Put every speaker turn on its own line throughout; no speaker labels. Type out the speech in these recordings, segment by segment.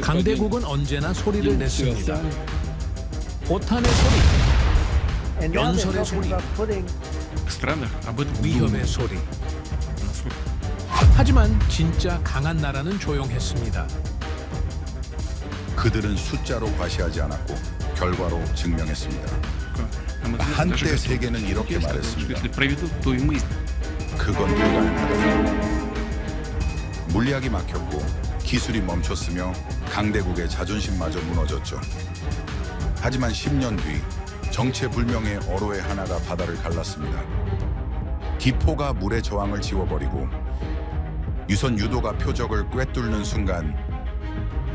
강대국은 언제나 소리를 냈습니다. 오탄의 소리, 연설의 소리, 위협의 소리. 하지만 진짜 강한 나라는 조용했습니다.
그들은 숫자로 과시하지 않았고 결과로 증명했습니다. 한때 세계는 이렇게 말했습니다. 그건 불가능하다. 물리학이 막혔고 기술이 멈췄으며 강대국의 자존심마저 무너졌죠. 하지만 10년 뒤 정체불명의 어로의 하나가 바다를 갈랐습니다. 기포가 물의 저항을 지워버리고 유선 유도가 표적을 꿰뚫는 순간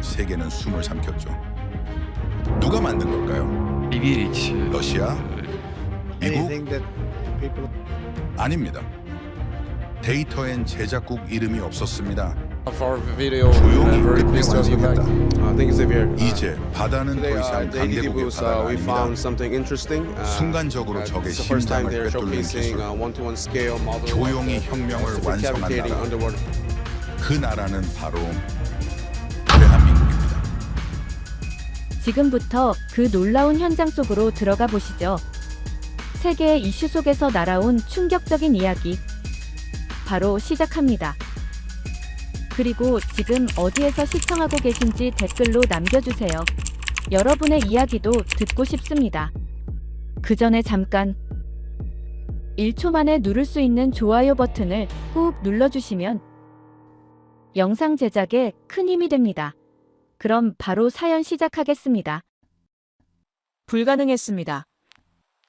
세계는 숨을 삼켰죠. 누가 만든 걸까요? 러시아? 미국? 아닙니다. 데이터엔 제작국 이름이 없었습니다. 조용히 끝내 완성했다. 이제 바다는 더 이상 강대국의 바다가 아닙니다. 순간적으로 적의 심장을 꿰뚫는 기술, 조용히 혁명을 완성한 나라. 그 나라는 바로 대한민국입니다.
지금부터 그 놀라운 현장 속으로 들어가 보시죠. 세계의 이슈 속에서 날아온 충격적인 이야기 바로 시작합니다. 그리고 지금 어디에서 시청하고 계신지 댓글로 남겨주세요. 여러분의 이야기도 듣고 싶습니다. 그 전에 잠깐 1초 만에 누를 수 있는 좋아요 버튼을 꾹 눌러주시면 영상 제작에 큰 힘이 됩니다. 그럼 바로 사연 시작하겠습니다.
불가능했습니다.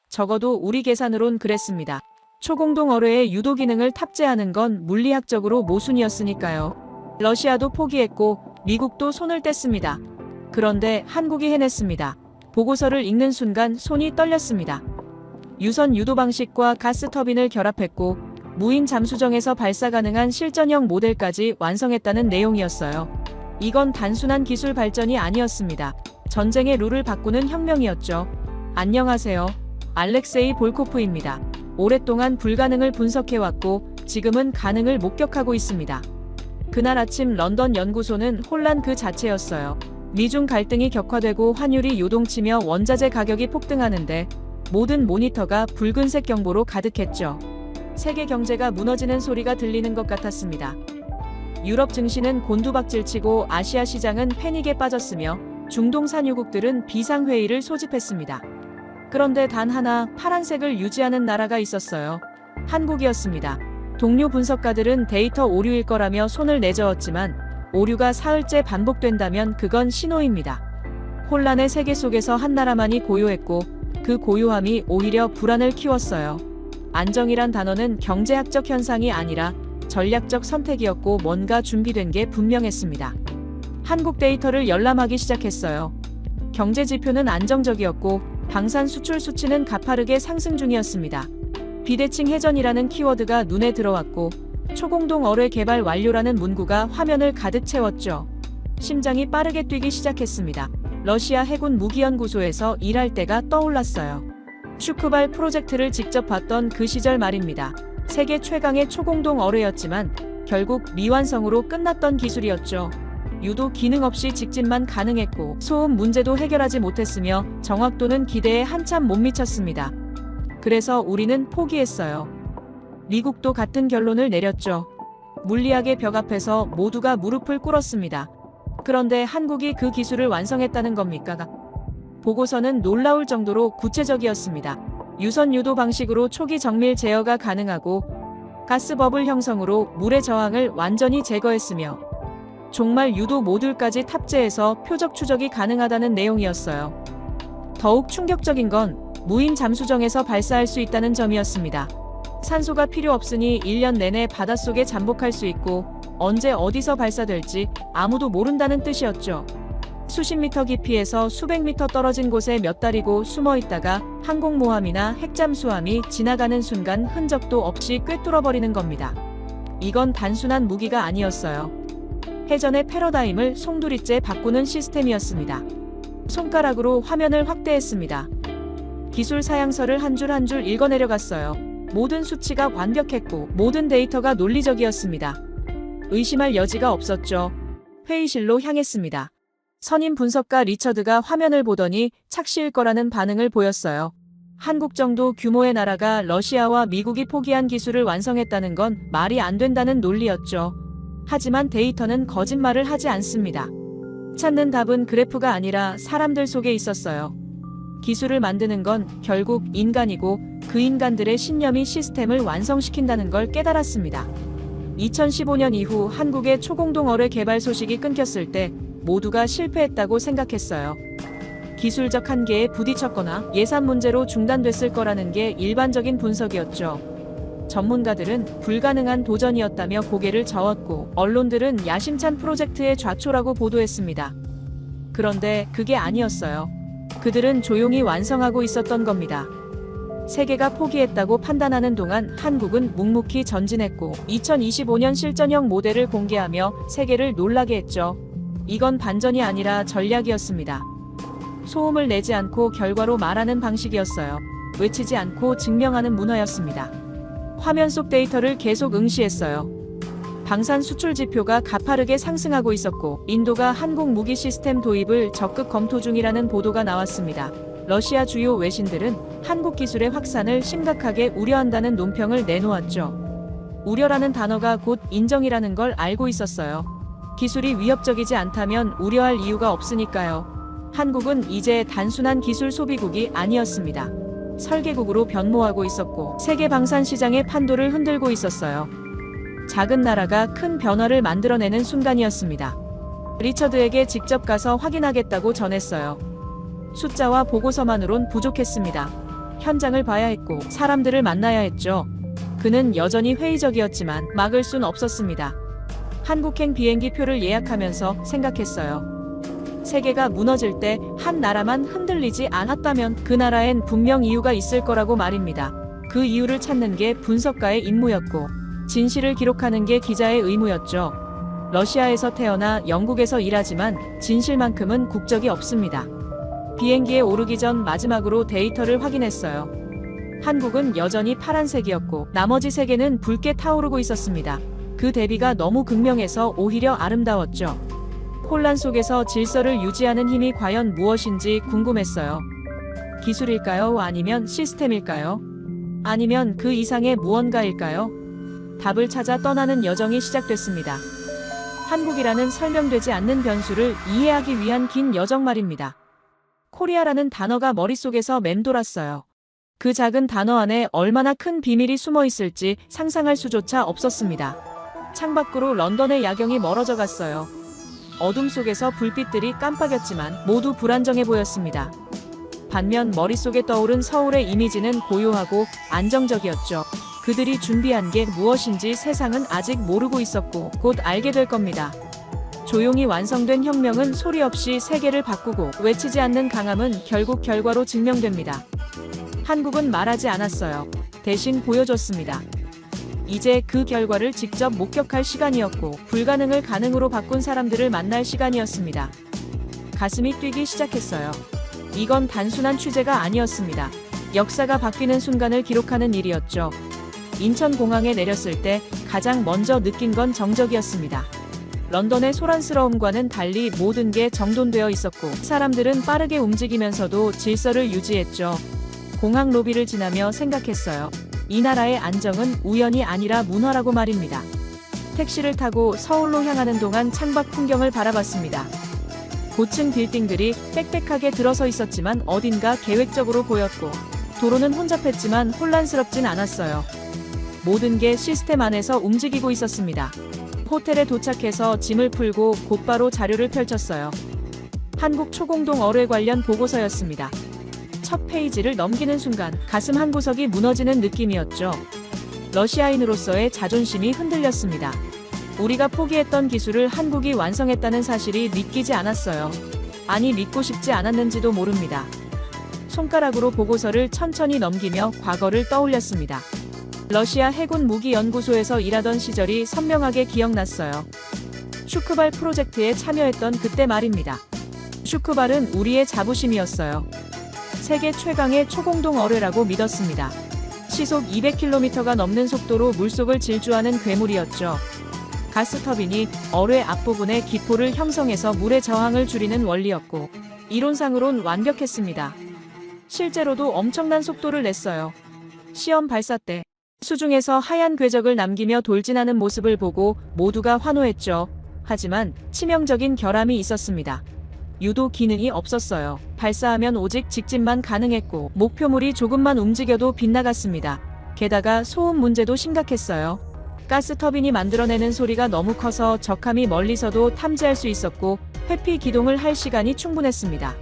적어도 우리 계산으론 그랬습니다. 초공동 어뢰의 유도 기능을 탑재하는 건 물리학적으로 모순이었으니까요. 러시아도 포기했고 미국도 손을 뗐습니다. 그런데 한국이 해냈습니다. 보고서를 읽는 순간 손이 떨렸습니다. 유선 유도 방식과 가스 터빈을 결합했고 무인 잠수정에서 발사 가능한 실전형 모델까지 완성했다는 내용이었어요. 이건 단순한 기술 발전이 아니었습니다. 전쟁의 룰을 바꾸는 혁명이었죠. 안녕하세요. 알렉세이 볼코프입니다. 오랫동안 불가능을 분석해왔고 지금은 가능을 목격하고 있습니다. 그날 아침 런던 연구소는 혼란 그 자체였어요. 미중 갈등이 격화되고 환율이 요동치며 원자재 가격이 폭등하는데 모든 모니터가 붉은색 경보로 가득했죠. 세계 경제가 무너지는 소리가 들리는 것 같았습니다. 유럽 증시는 곤두박질치고 아시아 시장은 패닉에 빠졌으며 중동 산유국들은 비상회의를 소집했습니다. 그런데 단 하나 파란색을 유지하는 나라가 있었어요. 한국이었습니다. 동료 분석가들은 데이터 오류일 거라며 손을 내저었지만 오류가 사흘째 반복된다면 그건 신호입니다. 혼란의 세계 속에서 한 나라만이 고요했고 그 고요함이 오히려 불안을 키웠어요. 안정이란 단어는 경제학적 현상이 아니라 전략적 선택이었고 뭔가 준비된 게 분명했습니다. 한국 데이터를 열람하기 시작했어요. 경제 지표는 안정적이었고 방산 수출 수치는 가파르게 상승 중이었습니다. 비대칭 해전이라는 키워드가 눈에 들어왔고 초공동 어뢰 개발 완료라는 문구가 화면을 가득 채웠죠. 심장이 빠르게 뛰기 시작했습니다. 러시아 해군 무기연구소에서 일할 때가 떠올랐어요. 슈크발 프로젝트를 직접 봤던 그 시절 말입니다. 세계 최강의 초공동 어뢰였지만 결국 미완성으로 끝났던 기술이었죠. 유도 기능 없이 직진만 가능했고 소음 문제도 해결하지 못했으며 정확도는 기대에 한참 못 미쳤습니다. 그래서 우리는 포기했어요. 미국도 같은 결론을 내렸죠. 물리학의 벽 앞에서 모두가 무릎을 꿇었습니다. 그런데 한국이 그 기술을 완성했다는 겁니까? 보고서는 놀라울 정도로 구체적이었습니다. 유선 유도 방식으로 초기 정밀 제어가 가능하고 가스 버블 형성으로 물의 저항을 완전히 제거했으며 종말 유도 모듈까지 탑재해서 표적 추적이 가능하다는 내용이었어요. 더욱 충격적인 건 무인 잠수정에서 발사할 수 있다는 점이었습니다. 산소가 필요 없으니 1년 내내 바닷속에 잠복할 수 있고 언제 어디서 발사될지 아무도 모른다는 뜻이었죠. 수십 미터 깊이에서 수백 미터 떨어진 곳에 몇 달이고 숨어 있다가 항공모함이나 핵잠수함이 지나가는 순간 흔적도 없이 꿰뚫어버리는 겁니다. 이건 단순한 무기가 아니었어요. 해전의 패러다임을 송두리째 바꾸는 시스템이었습니다. 손가락으로 화면을 확대했습니다. 기술 사양서를 한 줄 한 줄 읽어내려갔어요. 모든 수치가 완벽했고 모든 데이터가 논리적이었습니다. 의심할 여지가 없었죠. 회의실로 향했습니다. 선임 분석가 리처드가 화면을 보더니 착시일 거라는 반응을 보였어요. 한국 정도 규모의 나라가 러시아와 미국이 포기한 기술을 완성했다는 건 말이 안 된다는 논리였죠. 하지만 데이터는 거짓말을 하지 않습니다. 찾는 답은 그래프가 아니라 사람들 속에 있었어요. 기술을 만드는 건 결국 인간이고 그 인간들의 신념이 시스템을 완성시킨다는 걸 깨달았습니다. 2015년 이후 한국의 초공동 어뢰 개발 소식이 끊겼을 때 모두가 실패했다고 생각했어요. 기술적 한계에 부딪혔거나 예산 문제로 중단됐을 거라는 게 일반적인 분석이었죠. 전문가들은 불가능한 도전이었다며 고개를 저었고 언론들은 야심찬 프로젝트의 좌초라고 보도했습니다. 그런데 그게 아니었어요. 그들은 조용히 완성하고 있었던 겁니다. 세계가 포기했다고 판단하는 동안 한국은 묵묵히 전진했고 2025년 실전형 모델을 공개하며 세계를 놀라게 했죠. 이건 반전이 아니라 전략이었습니다. 소음을 내지 않고 결과로 말하는 방식이었어요. 외치지 않고 증명하는 문화였습니다. 화면 속 데이터를 계속 응시했어요. 방산 수출 지표가 가파르게 상승하고 있었고 인도가 한국 무기 시스템 도입을 적극 검토 중이라는 보도가 나왔습니다. 러시아 주요 외신들은 한국 기술의 확산을 심각하게 우려한다는 논평을 내놓았죠. 우려라는 단어가 곧 인정이라는 걸 알고 있었어요. 기술이 위협적이지 않다면 우려할 이유가 없으니까요. 한국은 이제 단순한 기술 소비국이 아니었습니다. 설계국으로 변모하고 있었고 세계 방산 시장의 판도를 흔들고 있었어요. 작은 나라가 큰 변화를 만들어내는 순간이었습니다. 리처드에게 직접 가서 확인하겠다고 전했어요. 숫자와 보고서만으론 부족했습니다. 현장을 봐야 했고 사람들을 만나야 했죠. 그는 여전히 회의적이었지만 막을 순 없었습니다. 한국행 비행기 표를 예약하면서 생각했어요. 세계가 무너질 때 한 나라만 흔들리지 않았다면 그 나라엔 분명 이유가 있을 거라고 말입니다. 그 이유를 찾는 게 분석가의 임무였고 진실을 기록하는 게 기자의 의무였죠. 러시아에서 태어나 영국에서 일하지만 진실만큼은 국적이 없습니다. 비행기에 오르기 전 마지막으로 데이터를 확인했어요. 한국은 여전히 파란색이었고 나머지 세계는 붉게 타오르고 있었습니다. 그 대비가 너무 극명해서 오히려 아름다웠죠. 혼란 속에서 질서를 유지하는 힘이 과연 무엇인지 궁금했어요. 기술일까요? 아니면 시스템일까요? 아니면 그 이상의 무언가일까요? 답을 찾아 떠나는 여정이 시작됐습니다. 한국이라는 설명되지 않는 변수를 이해하기 위한 긴 여정 말입니다. 코리아라는 단어가 머릿속에서 맴돌았어요. 그 작은 단어 안에 얼마나 큰 비밀이 숨어 있을지 상상할 수조차 없었습니다. 창밖으로 런던의 야경이 멀어져 갔어요. 어둠 속에서 불빛들이 깜빡였지만 모두 불안정해 보였습니다. 반면 머릿속에 떠오른 서울의 이미지는 고요하고 안정적이었죠. 그들이 준비한 게 무엇인지 세상은 아직 모르고 있었고 곧 알게 될 겁니다. 조용히 완성된 혁명은 소리 없이 세계를 바꾸고 외치지 않는 강함은 결국 결과로 증명됩니다. 한국은 말하지 않았어요. 대신 보여줬습니다. 이제 그 결과를 직접 목격할 시간이었고 불가능을 가능으로 바꾼 사람들을 만날 시간이었습니다. 가슴이 뛰기 시작했어요. 이건 단순한 취재가 아니었습니다. 역사가 바뀌는 순간을 기록하는 일이었죠. 인천공항에 내렸을 때 가장 먼저 느낀 건 정적이었습니다. 런던의 소란스러움과는 달리 모든 게 정돈되어 있었고 사람들은 빠르게 움직이면서도 질서를 유지했죠. 공항 로비를 지나며 생각했어요. 이 나라의 안정은 우연이 아니라 문화라고 말입니다. 택시를 타고 서울로 향하는 동안 창밖 풍경을 바라봤습니다. 고층 빌딩들이 빽빽하게 들어서 있었지만 어딘가 계획적으로 보였고 도로는 혼잡했지만 혼란스럽진 않았어요. 모든 게 시스템 안에서 움직이고 있었습니다. 호텔에 도착해서 짐을 풀고 곧바로 자료를 펼쳤어요. 한국 초공동 어뢰 관련 보고서였습니다. 첫 페이지를 넘기는 순간 가슴 한 구석이 무너지는 느낌이었죠. 러시아인으로서의 자존심이 흔들렸습니다. 우리가 포기했던 기술을 한국이 완성했다는 사실이 믿기지 않았어요. 아니 믿고 싶지 않았는지도 모릅니다. 손가락으로 보고서를 천천히 넘기며 과거를 떠올렸습니다. 러시아 해군 무기연구소에서 일하던 시절이 선명하게 기억났어요. 슈크발 프로젝트에 참여했던 그때 말입니다. 슈크발은 우리의 자부심이었어요. 세계 최강의 초공동 어뢰라고 믿었습니다. 시속 200km가 넘는 속도로 물속을 질주하는 괴물이었죠. 가스터빈이 어뢰 앞부분에 기포를 형성해서 물의 저항을 줄이는 원리였고 이론상으론 완벽했습니다. 실제로도 엄청난 속도를 냈어요. 시험 발사 때 수중에서 하얀 궤적을 남기며 돌진하는 모습을 보고 모두가 환호했죠. 하지만 치명적인 결함이 있었습니다. 유도 기능이 없었어요. 발사하면 오직 직진만 가능했고 목표물이 조금만 움직여도 빗나갔습니다. 게다가 소음 문제도 심각했어요. 가스터빈이 만들어내는 소리가 너무 커서 적함이 멀리서도 탐지할 수 있었고 회피 기동을 할 시간이 충분했습니다.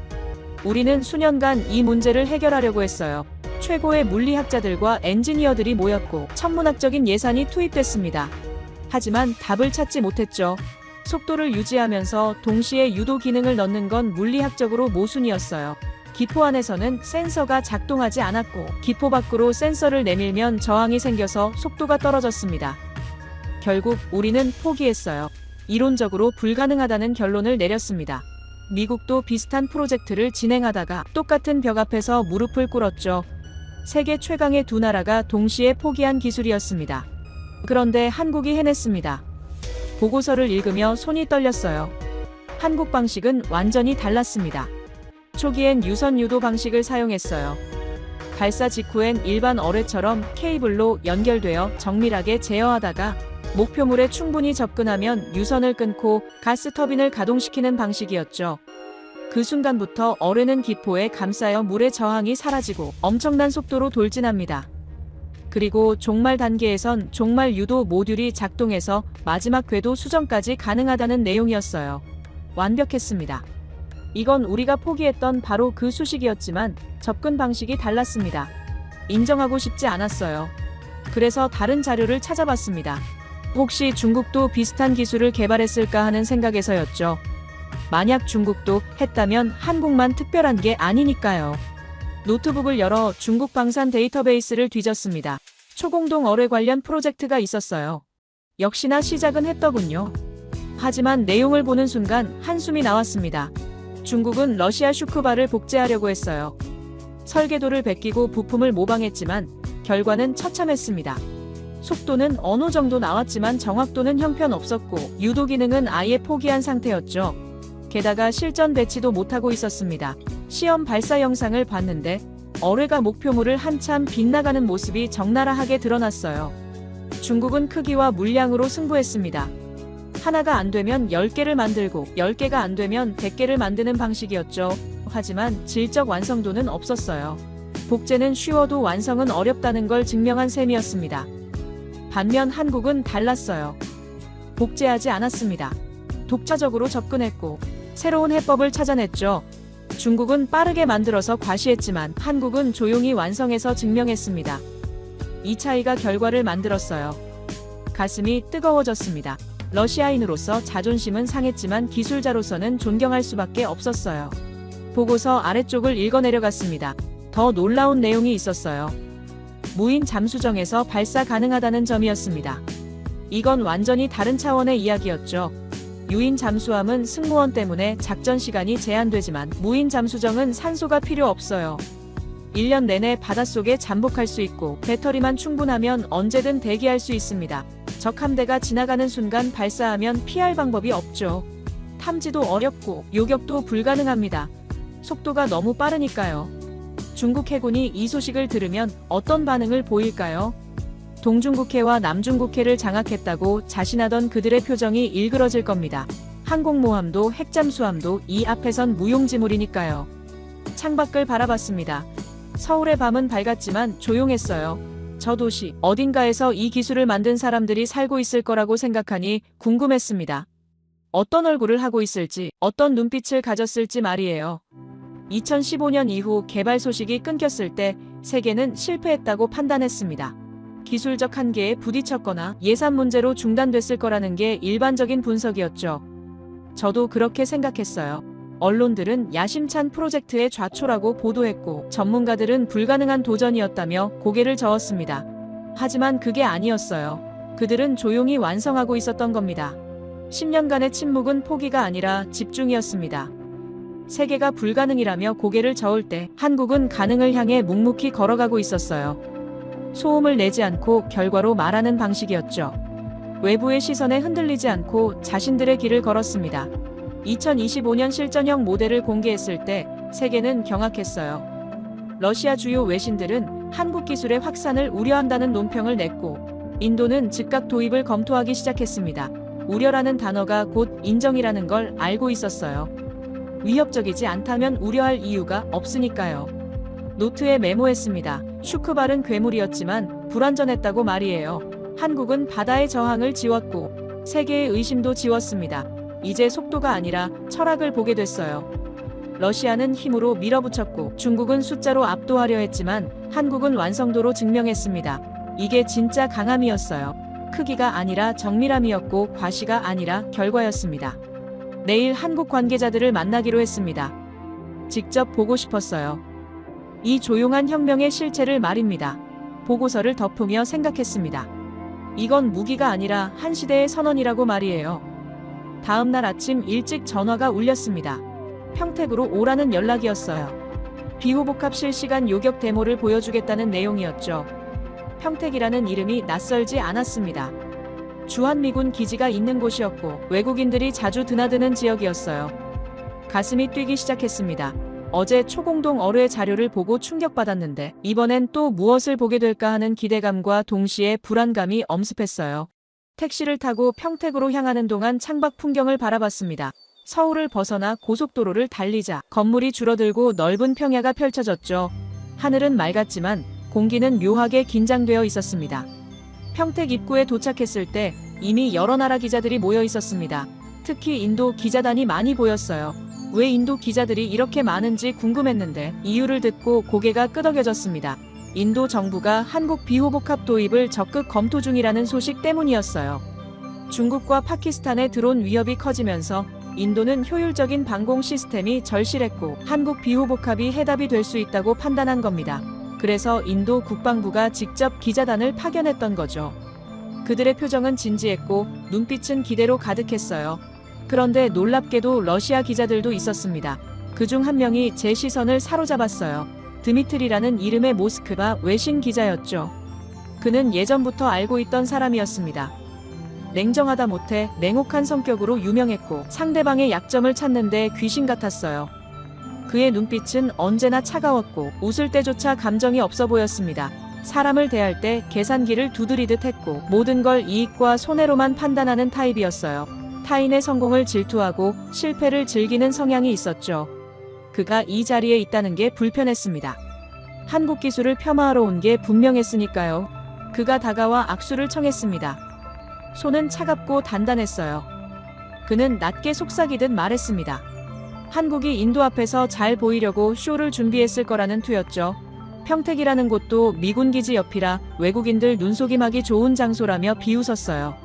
우리는 수년간 이 문제를 해결하려고 했어요. 최고의 물리학자들과 엔지니어들이 모였고 천문학적인 예산이 투입됐습니다. 하지만 답을 찾지 못했죠. 속도를 유지하면서 동시에 유도 기능을 넣는 건 물리학적으로 모순이었어요. 기포 안에서는 센서가 작동하지 않았고 기포 밖으로 센서를 내밀면 저항이 생겨서 속도가 떨어졌습니다. 결국 우리는 포기했어요. 이론적으로 불가능하다는 결론을 내렸습니다. 미국도 비슷한 프로젝트를 진행하다가 똑같은 벽 앞에서 무릎을 꿇었죠. 세계 최강의 두 나라가 동시에 포기한 기술이었습니다. 그런데 한국이 해냈습니다. 보고서를 읽으며 손이 떨렸어요. 한국 방식은 완전히 달랐습니다. 초기엔 유선 유도 방식을 사용했어요. 발사 직후엔 일반 어뢰처럼 케이블로 연결되어 정밀하게 제어하다가 목표물에 충분히 접근하면 유선을 끊고 가스터빈을 가동시키는 방식이었죠. 그 순간부터 어뢰는 기포에 감싸여 물의 저항이 사라지고 엄청난 속도로 돌진합니다. 그리고 종말 단계에선 종말 유도 모듈이 작동해서 마지막 궤도 수정까지 가능하다는 내용이었어요. 완벽했습니다. 이건 우리가 포기했던 바로 그 수식이었지만 접근 방식이 달랐습니다. 인정하고 싶지 않았어요. 그래서 다른 자료를 찾아봤습니다. 혹시 중국도 비슷한 기술을 개발했을까 하는 생각에서였죠. 만약 중국도 했다면 한국만 특별한 게 아니니까요. 노트북을 열어 중국 방산 데이터베이스를 뒤졌습니다. 초공동 어뢰 관련 프로젝트가 있었어요. 역시나 시작은 했더군요. 하지만 내용을 보는 순간 한숨이 나왔습니다. 중국은 러시아 슈크바를 복제하려고 했어요. 설계도를 베끼고 부품을 모방했지만 결과는 처참했습니다. 속도는 어느 정도 나왔지만 정확도는 형편없었고 유도 기능은 아예 포기한 상태였죠. 게다가 실전 배치도 못하고 있었습니다. 시험 발사 영상을 봤는데 어뢰가 목표물을 한참 빗나가는 모습이 적나라하게 드러났어요. 중국은 크기와 물량으로 승부했습니다. 하나가 안 되면 10개를 만들고 10개가 안 되면 100개를 만드는 방식이었죠. 하지만 질적 완성도는 없었어요. 복제는 쉬워도 완성은 어렵다는 걸 증명한 셈이었습니다. 반면 한국은 달랐어요. 복제하지 않았습니다. 독자적으로 접근했고 새로운 해법을 찾아냈죠. 중국은 빠르게 만들어서 과시했지만 한국은 조용히 완성해서 증명했습니다. 이 차이가 결과를 만들었어요. 가슴이 뜨거워졌습니다. 러시아인으로서 자존심은 상했지만 기술자로서는 존경할 수밖에 없었어요. 보고서 아래쪽을 읽어내려갔습니다. 더 놀라운 내용이 있었어요. 무인 잠수정에서 발사 가능하다는 점이었습니다. 이건 완전히 다른 차원의 이야기였죠. 유인 잠수함은 승무원 때문에 작전 시간이 제한되지만 무인 잠수정은 산소가 필요 없어요. 1년 내내 바닷속에 잠복할 수 있고 배터리만 충분하면 언제든 대기할 수 있습니다. 적 함대가 지나가는 순간 발사하면 피할 방법이 없죠. 탐지도 어렵고 요격도 불가능합니다. 속도가 너무 빠르니까요. 중국 해군이 이 소식을 들으면 어떤 반응을 보일까요? 동중국해와 남중국해를 장악했다고 자신하던 그들의 표정이 일그러질 겁니다. 항공모함도 핵잠수함도 이 앞에선 무용지물이니까요. 창밖을 바라봤습니다. 서울의 밤은 밝았지만 조용했어요. 저 도시 어딘가에서 이 기술을 만든 사람들이 살고 있을 거라고 생각하니 궁금했습니다. 어떤 얼굴을 하고 있을지, 어떤 눈빛을 가졌을지 말이에요. 2015년 이후 개발 소식이 끊겼을 때 세계는 실패했다고 판단했습니다. 기술적 한계에 부딪혔거나 예산 문제로 중단됐을 거라는 게 일반적인 분석이었죠. 저도 그렇게 생각했어요. 언론들은 야심찬 프로젝트의 좌초라고 보도했고 전문가들은 불가능한 도전이었다며 고개를 저었습니다. 하지만 그게 아니었어요. 그들은 조용히 완성하고 있었던 겁니다. 10년간의 침묵은 포기가 아니라 집중이었습니다. 세계가 불가능이라며 고개를 저을 때 한국은 가능을 향해 묵묵히 걸어가고 있었어요. 소음을 내지 않고 결과로 말하는 방식이었죠. 외부의 시선에 흔들리지 않고 자신들의 길을 걸었습니다. 2025년 실전형 모델을 공개했을 때 세계는 경악했어요. 러시아 주요 외신들은 한국 기술의 확산을 우려한다는 논평을 냈고 인도는 즉각 도입을 검토하기 시작했습니다. 우려라는 단어가 곧 인정이라는 걸 알고 있었어요. 위협적이지 않다면 우려할 이유가 없으니까요. 노트에 메모했습니다. 슈크발은 괴물이었지만 불완전했다고 말이에요. 한국은 바다의 저항을 지웠고 세계의 의심도 지웠습니다. 이제 속도가 아니라 철학을 보게 됐어요. 러시아는 힘으로 밀어붙였고 중국은 숫자로 압도하려 했지만 한국은 완성도로 증명했습니다. 이게 진짜 강함이었어요. 크기가 아니라 정밀함이었고 과시가 아니라 결과였습니다. 내일 한국 관계자들을 만나기로 했습니다. 직접 보고 싶었어요. 이 조용한 혁명의 실체를 말입니다. 보고서를 덮으며 생각했습니다. 이건 무기가 아니라 한 시대의 선언이라고 말이에요. 다음 날 아침 일찍 전화가 울렸습니다. 평택으로 오라는 연락이었어요. 비호복합 실시간 요격 데모를 보여주겠다는 내용이었죠. 평택이라는 이름이 낯설지 않았습니다. 주한미군 기지가 있는 곳이었고 외국인들이 자주 드나드는 지역이었어요. 가슴이 뛰기 시작했습니다. 어제 초공동 어뢰 자료를 보고 충격받았는데 이번엔 또 무엇을 보게 될까 하는 기대감과 동시에 불안감이 엄습했어요. 택시를 타고 평택으로 향하는 동안 창밖 풍경을 바라봤습니다. 서울을 벗어나 고속도로를 달리자 건물이 줄어들고 넓은 평야가 펼쳐졌죠. 하늘은 맑았지만 공기는 묘하게 긴장되어 있었습니다. 평택 입구에 도착했을 때 이미 여러 나라 기자들이 모여 있었습니다. 특히 인도 기자단이 많이 보였어요. 왜 인도 기자들이 이렇게 많은지 궁금했는데 이유를 듣고 고개가 끄덕여졌습니다. 인도 정부가 한국 비호복합 도입을 적극 검토 중이라는 소식 때문이었어요. 중국과 파키스탄의 드론 위협이 커지면서 인도는 효율적인 방공 시스템이 절실했고 한국 비호복합이 해답이 될 수 있다고 판단한 겁니다. 그래서 인도 국방부가 직접 기자단을 파견했던 거죠. 그들의 표정은 진지했고 눈빛은 기대로 가득했어요. 그런데 놀랍게도 러시아 기자들도 있었습니다. 그중 한 명이 제 시선을 사로잡았어요. 드미트리라는 이름의 모스크바 외신 기자였죠. 그는 예전부터 알고 있던 사람이었습니다. 냉정하다 못해 냉혹한 성격으로 유명했고 상대방의 약점을 찾는데 귀신 같았어요. 그의 눈빛은 언제나 차가웠고 웃을 때조차 감정이 없어 보였습니다. 사람을 대할 때 계산기를 두드리듯 했고 모든 걸 이익과 손해로만 판단하는 타입이었어요. 타인의 성공을 질투하고 실패를 즐기는 성향이 있었죠. 그가 이 자리에 있다는 게 불편했습니다. 한국 기술을 폄하하러 온 게 분명했으니까요. 그가 다가와 악수를 청했습니다. 손은 차갑고 단단했어요. 그는 낮게 속삭이듯 말했습니다. 한국이 인도 앞에서 잘 보이려고 쇼를 준비했을 거라는 투였죠. 평택이라는 곳도 미군 기지 옆이라 외국인들 눈속임하기 좋은 장소라며 비웃었어요.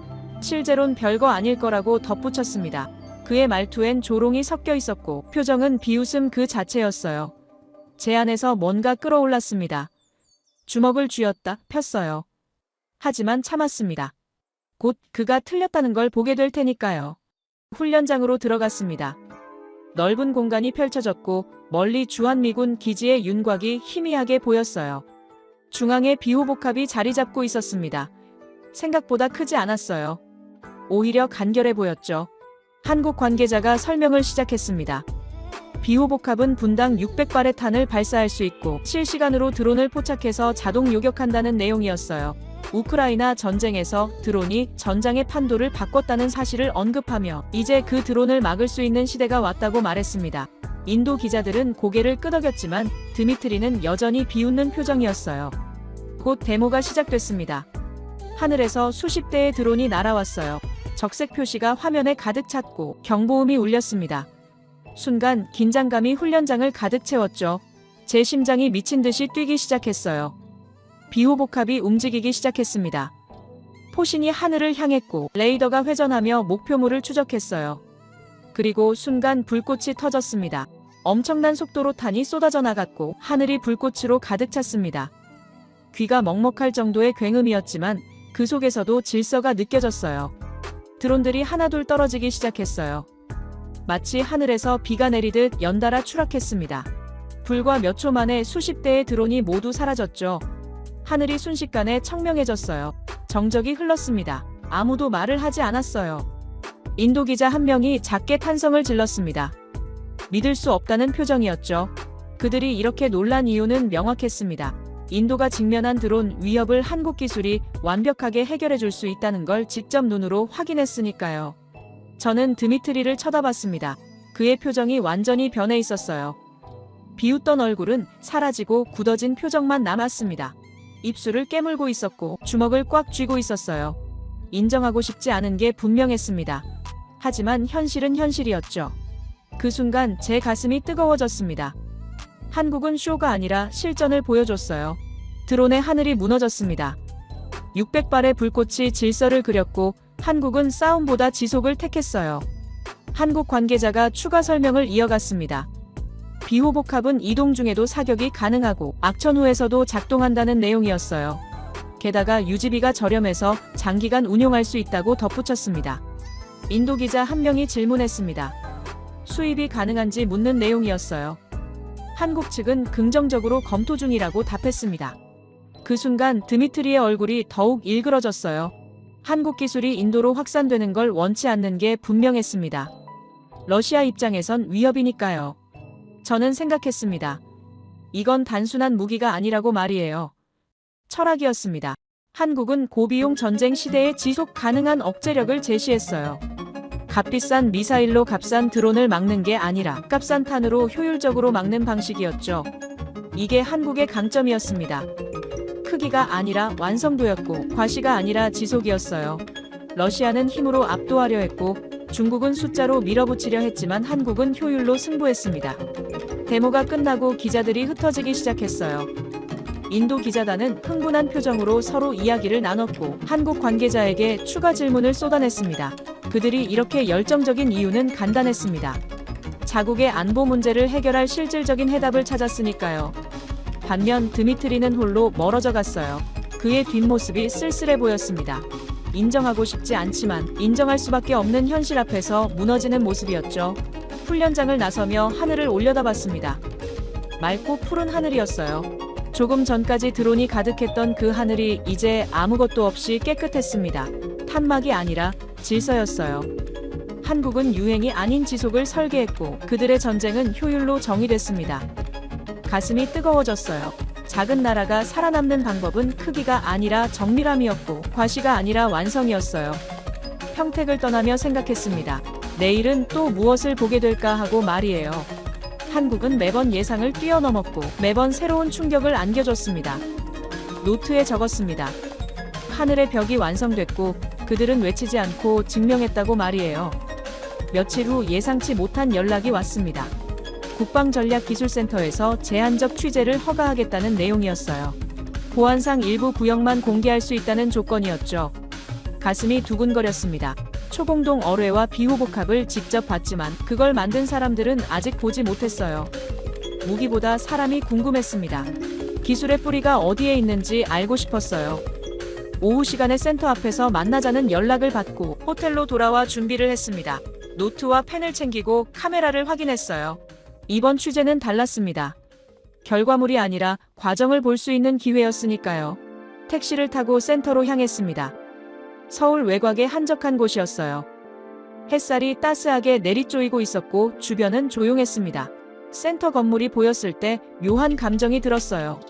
실제론 별거 아닐 거라고 덧붙였습니다. 그의 말투엔 조롱이 섞여 있었고 표정은 비웃음 그 자체였어요. 제 안에서 뭔가 끌어올랐습니다. 주먹을 쥐었다 폈어요. 하지만 참았습니다. 곧 그가 틀렸다는 걸 보게 될 테니까요. 훈련장으로 들어갔습니다. 넓은 공간이 펼쳐졌고 멀리 주한미군 기지의 윤곽이 희미하게 보였어요. 중앙에 비호복합이 자리 잡고 있었습니다. 생각보다 크지 않았어요. 오히려 간결해 보였죠. 한국 관계자가 설명을 시작했습니다. 비호복합은 분당 600발의 탄을 발사할 수 있고 실시간으로 드론을 포착해서 자동 요격한다는 내용이었어요. 우크라이나 전쟁에서 드론이 전장의 판도를 바꿨다는 사실을 언급하며 이제 그 드론을 막을 수 있는 시대가 왔다고 말했습니다. 인도 기자들은 고개를 끄덕였지만 드미트리는 여전히 비웃는 표정이었어요. 곧 데모가 시작됐습니다. 하늘에서 수십 대의 드론이 날아왔어요. 적색 표시가 화면에 가득 찼고 경보음이 울렸습니다. 순간 긴장감이 훈련장을 가득 채웠죠. 제 심장이 미친 듯이 뛰기 시작했어요. 비호복합이 움직이기 시작했습니다. 포신이 하늘을 향했고 레이더가 회전하며 목표물을 추적했어요. 그리고 순간 불꽃이 터졌습니다. 엄청난 속도로 탄이 쏟아져 나갔고 하늘이 불꽃으로 가득 찼습니다. 귀가 먹먹할 정도의 굉음이었지만 그 속에서도 질서가 느껴졌어요. 드론들이 하나둘 떨어지기 시작했어요. 마치 하늘에서 비가 내리듯 연달아 추락했습니다. 불과 몇 초 만에 수십 대의 드론이 모두 사라졌죠. 하늘이 순식간에 청명해졌어요. 정적이 흘렀습니다. 아무도 말을 하지 않았어요. 인도 기자 한 명이 작게 탄성을 질렀습니다. 믿을 수 없다는 표정이었죠. 그들이 이렇게 놀란 이유는 명확했습니다. 인도가 직면한 드론 위협을 한국 기술이 완벽하게 해결해 줄 수 있다는 걸 직접 눈으로 확인했으니까요. 저는 드미트리를 쳐다봤습니다. 그의 표정이 완전히 변해 있었어요. 비웃던 얼굴은 사라지고 굳어진 표정만 남았습니다. 입술을 깨물고 있었고 주먹을 꽉 쥐고 있었어요. 인정하고 싶지 않은 게 분명했습니다. 하지만 현실은 현실이었죠. 그 순간 제 가슴이 뜨거워졌습니다. 한국은 쇼가 아니라 실전을 보여줬어요. 드론의 하늘이 무너졌습니다. 600발의 불꽃이 질서를 그렸고 한국은 싸움보다 지속을 택했어요. 한국 관계자가 추가 설명을 이어갔습니다. 비호복합은 이동 중에도 사격이 가능하고 악천 후에서도 작동한다는 내용이었어요. 게다가 유지비가 저렴해서 장기간 운용할 수 있다고 덧붙였습니다. 인도 기자 한 명이 질문했습니다. 수입이 가능한지 묻는 내용이었어요. 한국 측은 긍정적으로 검토 중이라고 답했습니다. 그 순간 드미트리의 얼굴이 더욱 일그러졌어요. 한국 기술이 인도로 확산되는 걸 원치 않는 게 분명했습니다. 러시아 입장에선 위협이니까요. 저는 생각했습니다. 이건 단순한 무기가 아니라고 말이에요. 철학이었습니다. 한국은 고비용 전쟁 시대에 지속 가능한 억제력을 제시했어요. 값비싼 미사일로 값싼 드론을 막는 게 아니라 값싼 탄으로 효율적으로 막는 방식이었죠. 이게 한국의 강점이었습니다. 크기가 아니라 완성도였고 과시가 아니라 지속이었어요. 러시아는 힘으로 압도하려 했고 중국은 숫자로 밀어붙이려 했지만 한국은 효율로 승부했습니다. 데모가 끝나고 기자들이 흩어지기 시작했어요. 인도 기자단은 흥분한 표정으로 서로 이야기를 나눴고 한국 관계자에게 추가 질문을 쏟아냈습니다. 그들이 이렇게 열정적인 이유는 간단했습니다. 자국의 안보 문제를 해결할 실질적인 해답을 찾았으니까요. 반면 드미트리는 홀로 멀어져 갔어요. 그의 뒷모습이 쓸쓸해 보였습니다. 인정하고 싶지 않지만 인정할 수밖에 없는 현실 앞에서 무너지는 모습이었죠. 훈련장을 나서며 하늘을 올려다봤습니다. 맑고 푸른 하늘이었어요. 조금 전까지 드론이 가득했던 그 하늘이 이제 아무것도 없이 깨끗했습니다. 탄막이 아니라 질서였어요. 한국은 유행이 아닌 지속을 설계했고 그들의 전쟁은 효율로 정의됐습니다. 가슴이 뜨거워졌어요. 작은 나라가 살아남는 방법은 크기가 아니라 정밀함이었고 과시가 아니라 완성이었어요. 평택을 떠나며 생각했습니다. 내일은 또 무엇을 보게 될까 하고 말이에요. 한국은 매번 예상을 뛰어넘었고 매번 새로운 충격을 안겨줬습니다. 노트에 적었습니다. 하늘의 벽이 완성됐고 그들은 외치지 않고 증명했다고 말이에요. 며칠 후 예상치 못한 연락이 왔습니다. 국방전략기술센터에서 제한적 취재를 허가하겠다는 내용이었어요. 보안상 일부 구역만 공개할 수 있다는 조건이었죠. 가슴이 두근거렸습니다. 초공동 어뢰와 비호복합을 직접 봤지만 그걸 만든 사람들은 아직 보지 못했어요. 무기보다 사람이 궁금했습니다. 기술의 뿌리가 어디에 있는지 알고 싶었어요. 오후 시간에 센터 앞에서 만나자는 연락을 받고 호텔로 돌아와 준비를 했습니다. 노트와 펜을 챙기고 카메라를 확인했어요. 이번 취재는 달랐습니다. 결과물이 아니라 과정을 볼 수 있는 기회였으니까요. 택시를 타고 센터로 향했습니다. 서울 외곽의 한적한 곳이었어요. 햇살이 따스하게 내리쪼이고 있었고 주변은 조용했습니다. 센터 건물이 보였을 때 묘한 감정이 들었어요.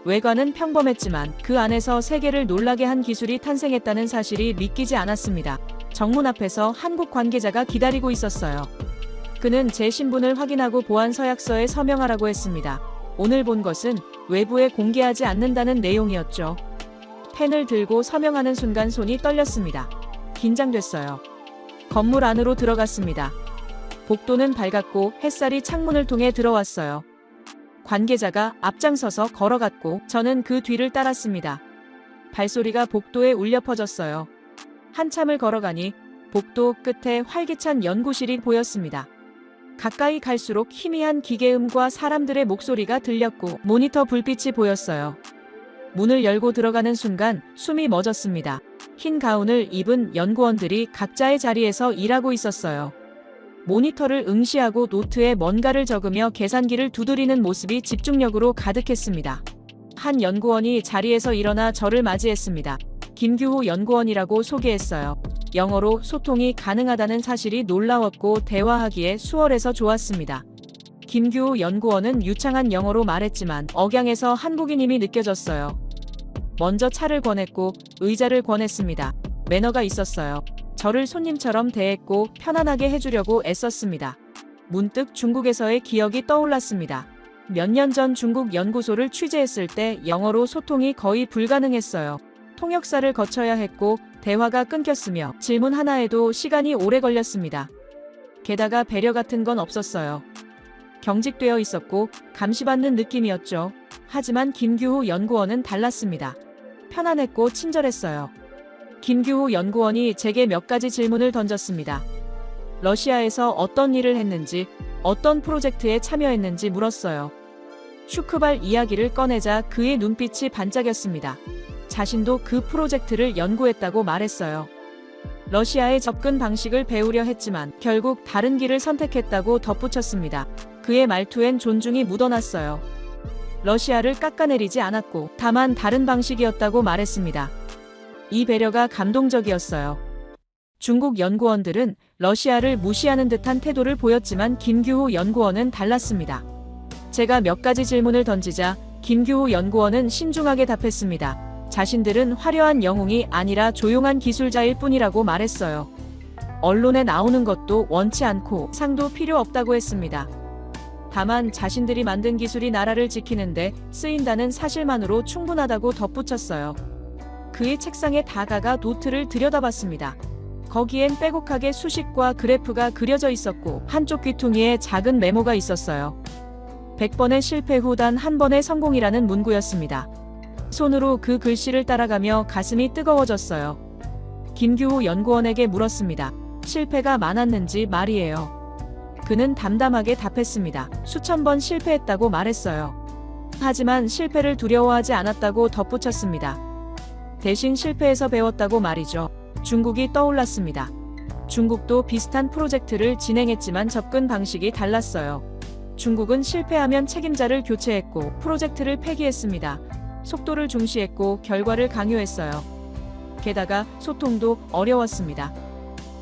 외관은 평범했지만 그 안에서 세계를 놀라게 한 기술이 탄생했다는 사실이 믿기지 않았습니다. 정문 앞에서 한국 관계자가 기다리고 있었어요. 그는 제 신분을 확인하고 보안 서약서에 서명하라고 했습니다. 오늘 본 것은 외부에 공개하지 않는다는 내용이었죠. 펜을 들고 서명하는 순간 손이 떨렸습니다. 긴장됐어요. 건물 안으로 들어갔습니다. 복도는 밝았고 햇살이 창문을 통해 들어왔어요. 관계자가 앞장서서 걸어갔고 저는 그 뒤를 따랐습니다. 발소리가 복도에 울려 퍼졌어요. 한참을 걸어가니 복도 끝에 활기찬 연구실이 보였습니다. 가까이 갈수록 희미한 기계음과 사람들의 목소리가 들렸고 모니터 불빛이 보였어요. 문을 열고 들어가는 순간 숨이 멎었습니다. 흰 가운을 입은 연구원들이 각자의 자리에서 일하고 있었어요. 모니터를 응시하고 노트에 뭔가를 적으며 계산기를 두드리는 모습이 집중력으로 가득했습니다. 한 연구원이 자리에서 일어나 저를 맞이했습니다. 김규호 연구원이라고 소개했어요. 영어로 소통이 가능하다는 사실이 놀라웠고 대화하기에 수월해서 좋았습니다. 김규호 연구원은 유창한 영어로 말했지만 억양에서 한국인임이 느껴졌어요. 먼저 차를 권했고 의자를 권했습니다. 매너가 있었어요. 저를 손님처럼 대했고 편안하게 해주려고 애썼습니다. 문득 중국에서의 기억이 떠올랐습니다. 몇 년 전 중국 연구소를 취재했을 때 영어로 소통이 거의 불가능했어요. 통역사를 거쳐야 했고 대화가 끊겼으며 질문 하나에도 시간이 오래 걸렸습니다. 게다가 배려 같은 건 없었어요. 경직되어 있었고 감시받는 느낌이었죠. 하지만 김규호 연구원은 달랐습니다. 편안했고 친절했어요. 김규호 연구원이 제게 몇 가지 질문을 던졌습니다. 러시아에서 어떤 일을 했는지, 어떤 프로젝트에 참여했는지 물었어요. 슈크발 이야기를 꺼내자 그의 눈빛이 반짝였습니다. 자신도 그 프로젝트를 연구했다고 말했어요. 러시아의 접근 방식을 배우려 했지만 결국 다른 길을 선택했다고 덧붙였습니다. 그의 말투엔 존중이 묻어났어요. 러시아를 깎아내리지 않았고 다만 다른 방식이었다고 말했습니다. 이 배려가 감동적이었어요. 중국 연구원들은 러시아를 무시하는 듯한 태도를 보였지만 김규호 연구원은 달랐습니다. 제가 몇 가지 질문을 던지자 김규호 연구원은 신중하게 답했습니다. 자신들은 화려한 영웅이 아니라 조용한 기술자일 뿐이라고 말했어요. 언론에 나오는 것도 원치 않고 상도 필요 없다고 했습니다. 다만 자신들이 만든 기술이 나라를 지키는데 쓰인다는 사실만으로 충분하다고 덧붙였어요. 그의 책상에 다가가 노트를 들여다봤습니다. 거기엔 빼곡하게 수식과 그래프가 그려져 있었고 한쪽 귀퉁이에 작은 메모가 있었어요. 100번의 실패 후 단 한 번의 성공이라는 문구였습니다. 손으로 그 글씨를 따라가며 가슴이 뜨거워졌어요. 김규호 연구원에게 물었습니다. 실패가 많았는지 말이에요. 그는 담담하게 답했습니다. 수천 번 실패했다고 말했어요. 하지만 실패를 두려워하지 않았다고 덧붙였습니다. 대신 실패에서 배웠다고 말이죠. 중국이 떠올랐습니다. 중국도 비슷한 프로젝트를 진행했지만 접근 방식이 달랐어요. 중국은 실패하면 책임자를 교체했고 프로젝트를 폐기했습니다. 속도를 중시했고 결과를 강요했어요. 게다가 소통도 어려웠습니다.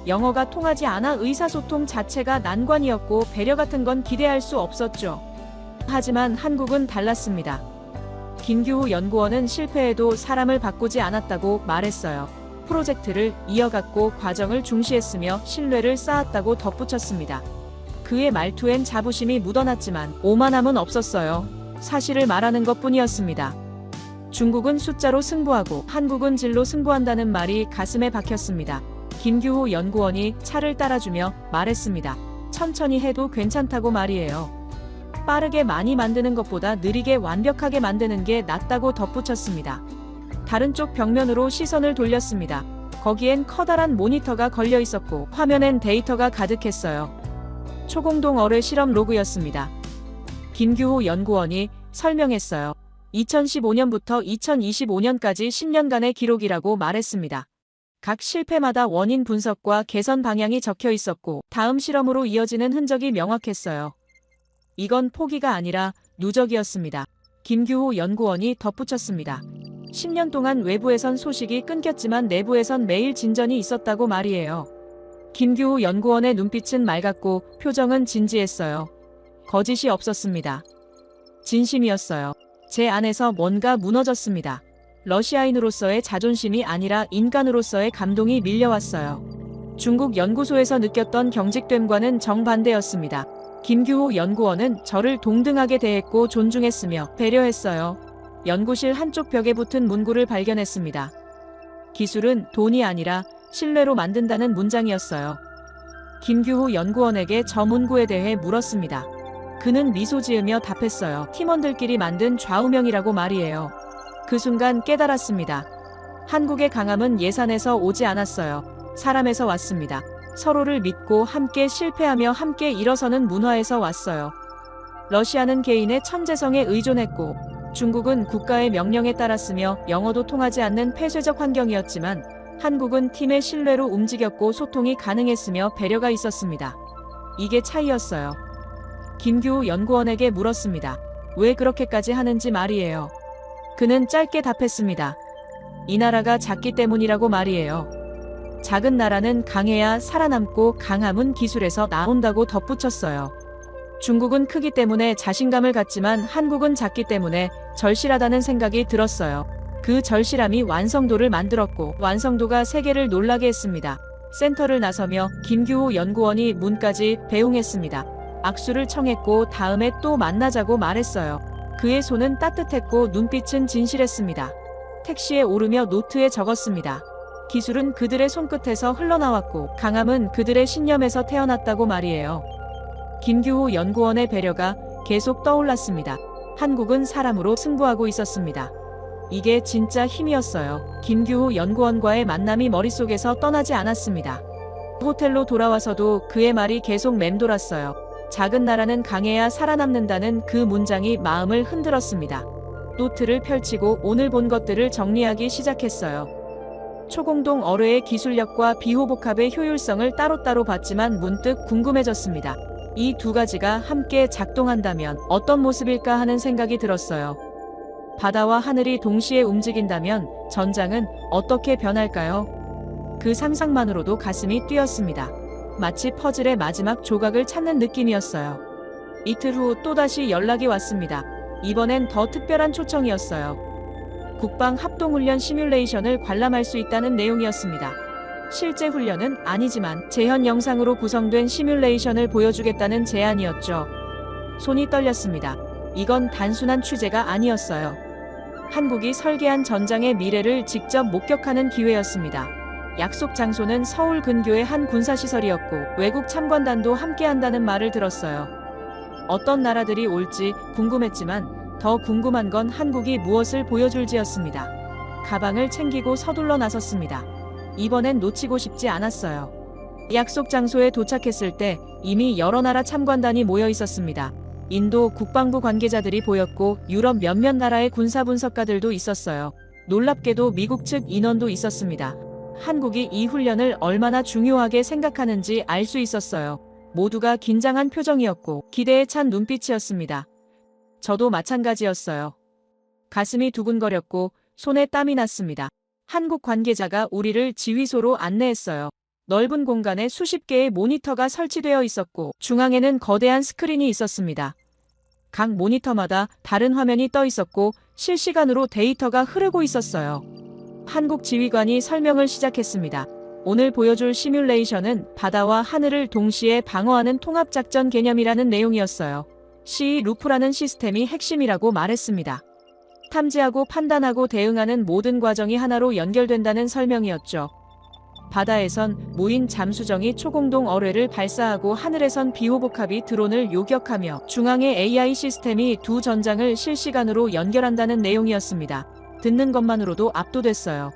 영어가 통하지 않아 의사소통 자체가 난관이었고 배려 같은 건 기대할 수 없었죠. 하지만 한국은 달랐습니다. 김규호 연구원은 실패해도 사람을 바꾸지 않았다고 말했어요. 프로젝트를 이어갔고 과정을 중시했으며 신뢰를 쌓았다고 덧붙였습니다. 그의 말투엔 자부심이 묻어났지만 오만함은 없었어요. 사실을 말하는 것뿐이었습니다. 중국은 숫자로 승부하고 한국은 질로 승부한다는 말이 가슴에 박혔습니다. 김규호 연구원이 차를 따라주며 말했습니다. 천천히 해도 괜찮다고 말이에요. 빠르게 많이 만드는 것보다 느리게 완벽하게 만드는 게 낫다고 덧붙였습니다. 다른 쪽 벽면으로 시선을 돌렸습니다. 거기엔 커다란 모니터가 걸려 있었고 화면엔 데이터가 가득했어요. 초공동 어뢰 실험 로그였습니다. 김규호 연구원이 설명했어요. 2015년부터 2025년까지 10년간의 기록이라고 말했습니다. 각 실패마다 원인 분석과 개선 방향이 적혀 있었고 다음 실험으로 이어지는 흔적이 명확했어요. 이건 포기가 아니라 누적이었습니다. 김규호 연구원이 덧붙였습니다. 10년 동안 외부에선 소식이 끊겼지만 내부에선 매일 진전이 있었다고 말이에요. 김규호 연구원의 눈빛은 맑았고 표정은 진지했어요. 거짓이 없었습니다. 진심이었어요. 제 안에서 뭔가 무너졌습니다. 러시아인으로서의 자존심이 아니라 인간으로서의 감동이 밀려왔어요. 중국 연구소에서 느꼈던 경직됨과는 정반대였습니다. 김규호 연구원은 저를 동등하게 대했고 존중했으며 배려했어요. 연구실 한쪽 벽에 붙은 문구를 발견했습니다. 기술은 돈이 아니라 신뢰로 만든다는 문장이었어요. 김규호 연구원에게 저 문구에 대해 물었습니다. 그는 미소 지으며 답했어요. 팀원들끼리 만든 좌우명이라고 말이에요. 그 순간 깨달았습니다. 한국의 강함은 예산에서 오지 않았어요. 사람에서 왔습니다. 서로를 믿고 함께 실패하며 함께 일어서는 문화에서 왔어요. 러시아는 개인의 천재성에 의존했고 중국은 국가의 명령에 따랐으며 영어도 통하지 않는 폐쇄적 환경이었지만 한국은 팀의 신뢰로 움직였고 소통이 가능했으며 배려가 있었습니다. 이게 차이였어요. 김규호 연구원에게 물었습니다. 왜 그렇게까지 하는지 말이에요. 그는 짧게 답했습니다. 이 나라가 작기 때문이라고 말이에요. 작은 나라는 강해야 살아남고 강함은 기술에서 나온다고 덧붙였어요. 중국은 크기 때문에 자신감을 갖지만 한국은 작기 때문에 절실하다는 생각이 들었어요. 그 절실함이 완성도를 만들었고 완성도가 세계를 놀라게 했습니다. 센터를 나서며 김규호 연구원이 문까지 배웅했습니다. 악수를 청했고 다음에 또 만나자고 말했어요. 그의 손은 따뜻했고 눈빛은 진실했습니다. 택시에 오르며 노트에 적었습니다. 기술은 그들의 손끝에서 흘러나왔고 강함은 그들의 신념에서 태어났다고 말이에요. 김규호 연구원의 배려가 계속 떠올랐습니다. 한국은 사람으로 승부하고 있었습니다. 이게 진짜 힘이었어요. 김규호 연구원과의 만남이 머릿속에서 떠나지 않았습니다. 호텔로 돌아와서도 그의 말이 계속 맴돌았어요. 작은 나라는 강해야 살아남는다는 그 문장이 마음을 흔들었습니다. 노트를 펼치고 오늘 본 것들을 정리하기 시작했어요. 초공동 어뢰의 기술력과 비호복합의 효율성을 따로따로 봤지만 문득 궁금해졌습니다. 이 두 가지가 함께 작동한다면 어떤 모습일까 하는 생각이 들었어요. 바다와 하늘이 동시에 움직인다면 전장은 어떻게 변할까요? 그 상상만으로도 가슴이 뛰었습니다. 마치 퍼즐의 마지막 조각을 찾는 느낌이었어요. 이틀 후 또다시 연락이 왔습니다. 이번엔 더 특별한 초청이었어요. 국방 합동훈련 시뮬레이션을 관람할 수 있다는 내용이었습니다. 실제 훈련은 아니지만 재현 영상으로 구성된 시뮬레이션을 보여주겠다는 제안이었죠. 손이 떨렸습니다. 이건 단순한 취재가 아니었어요. 한국이 설계한 전장의 미래를 직접 목격하는 기회였습니다. 약속 장소는 서울 근교의 한 군사시설이었고 외국 참관단도 함께한다는 말을 들었어요. 어떤 나라들이 올지 궁금했지만 더 궁금한 건 한국이 무엇을 보여줄지였습니다. 가방을 챙기고 서둘러 나섰습니다. 이번엔 놓치고 싶지 않았어요. 약속 장소에 도착했을 때 이미 여러 나라 참관단이 모여 있었습니다. 인도 국방부 관계자들이 보였고 유럽 몇몇 나라의 군사분석가들도 있었어요. 놀랍게도 미국 측 인원도 있었습니다. 한국이 이 훈련을 얼마나 중요하게 생각하는지 알 수 있었어요. 모두가 긴장한 표정이었고 기대에 찬 눈빛이었습니다. 저도 마찬가지였어요. 가슴이 두근거렸고 손에 땀이 났습니다. 한국 관계자가 우리를 지휘소로 안내했어요. 넓은 공간에 수십 개의 모니터가 설치되어 있었고 중앙에는 거대한 스크린이 있었습니다. 각 모니터마다 다른 화면이 떠 있었고 실시간으로 데이터가 흐르고 있었어요. 한국 지휘관이 설명을 시작했습니다. 오늘 보여줄 시뮬레이션은 바다와 하늘을 동시에 방어하는 통합작전 개념이라는 내용이었어요. 루프라는 시스템이 핵심이라고 말했습니다. 탐지하고 판단하고 대응하는 모든 과정이 하나로 연결된다는 설명이었죠. 바다에선 무인 잠수정이 초공동 어뢰를 발사하고 하늘에선 비호복합이 드론을 요격하며 중앙의 AI 시스템이 두 전장을 실시간으로 연결한다는 내용이었습니다. 듣는 것만으로도 압도됐어요.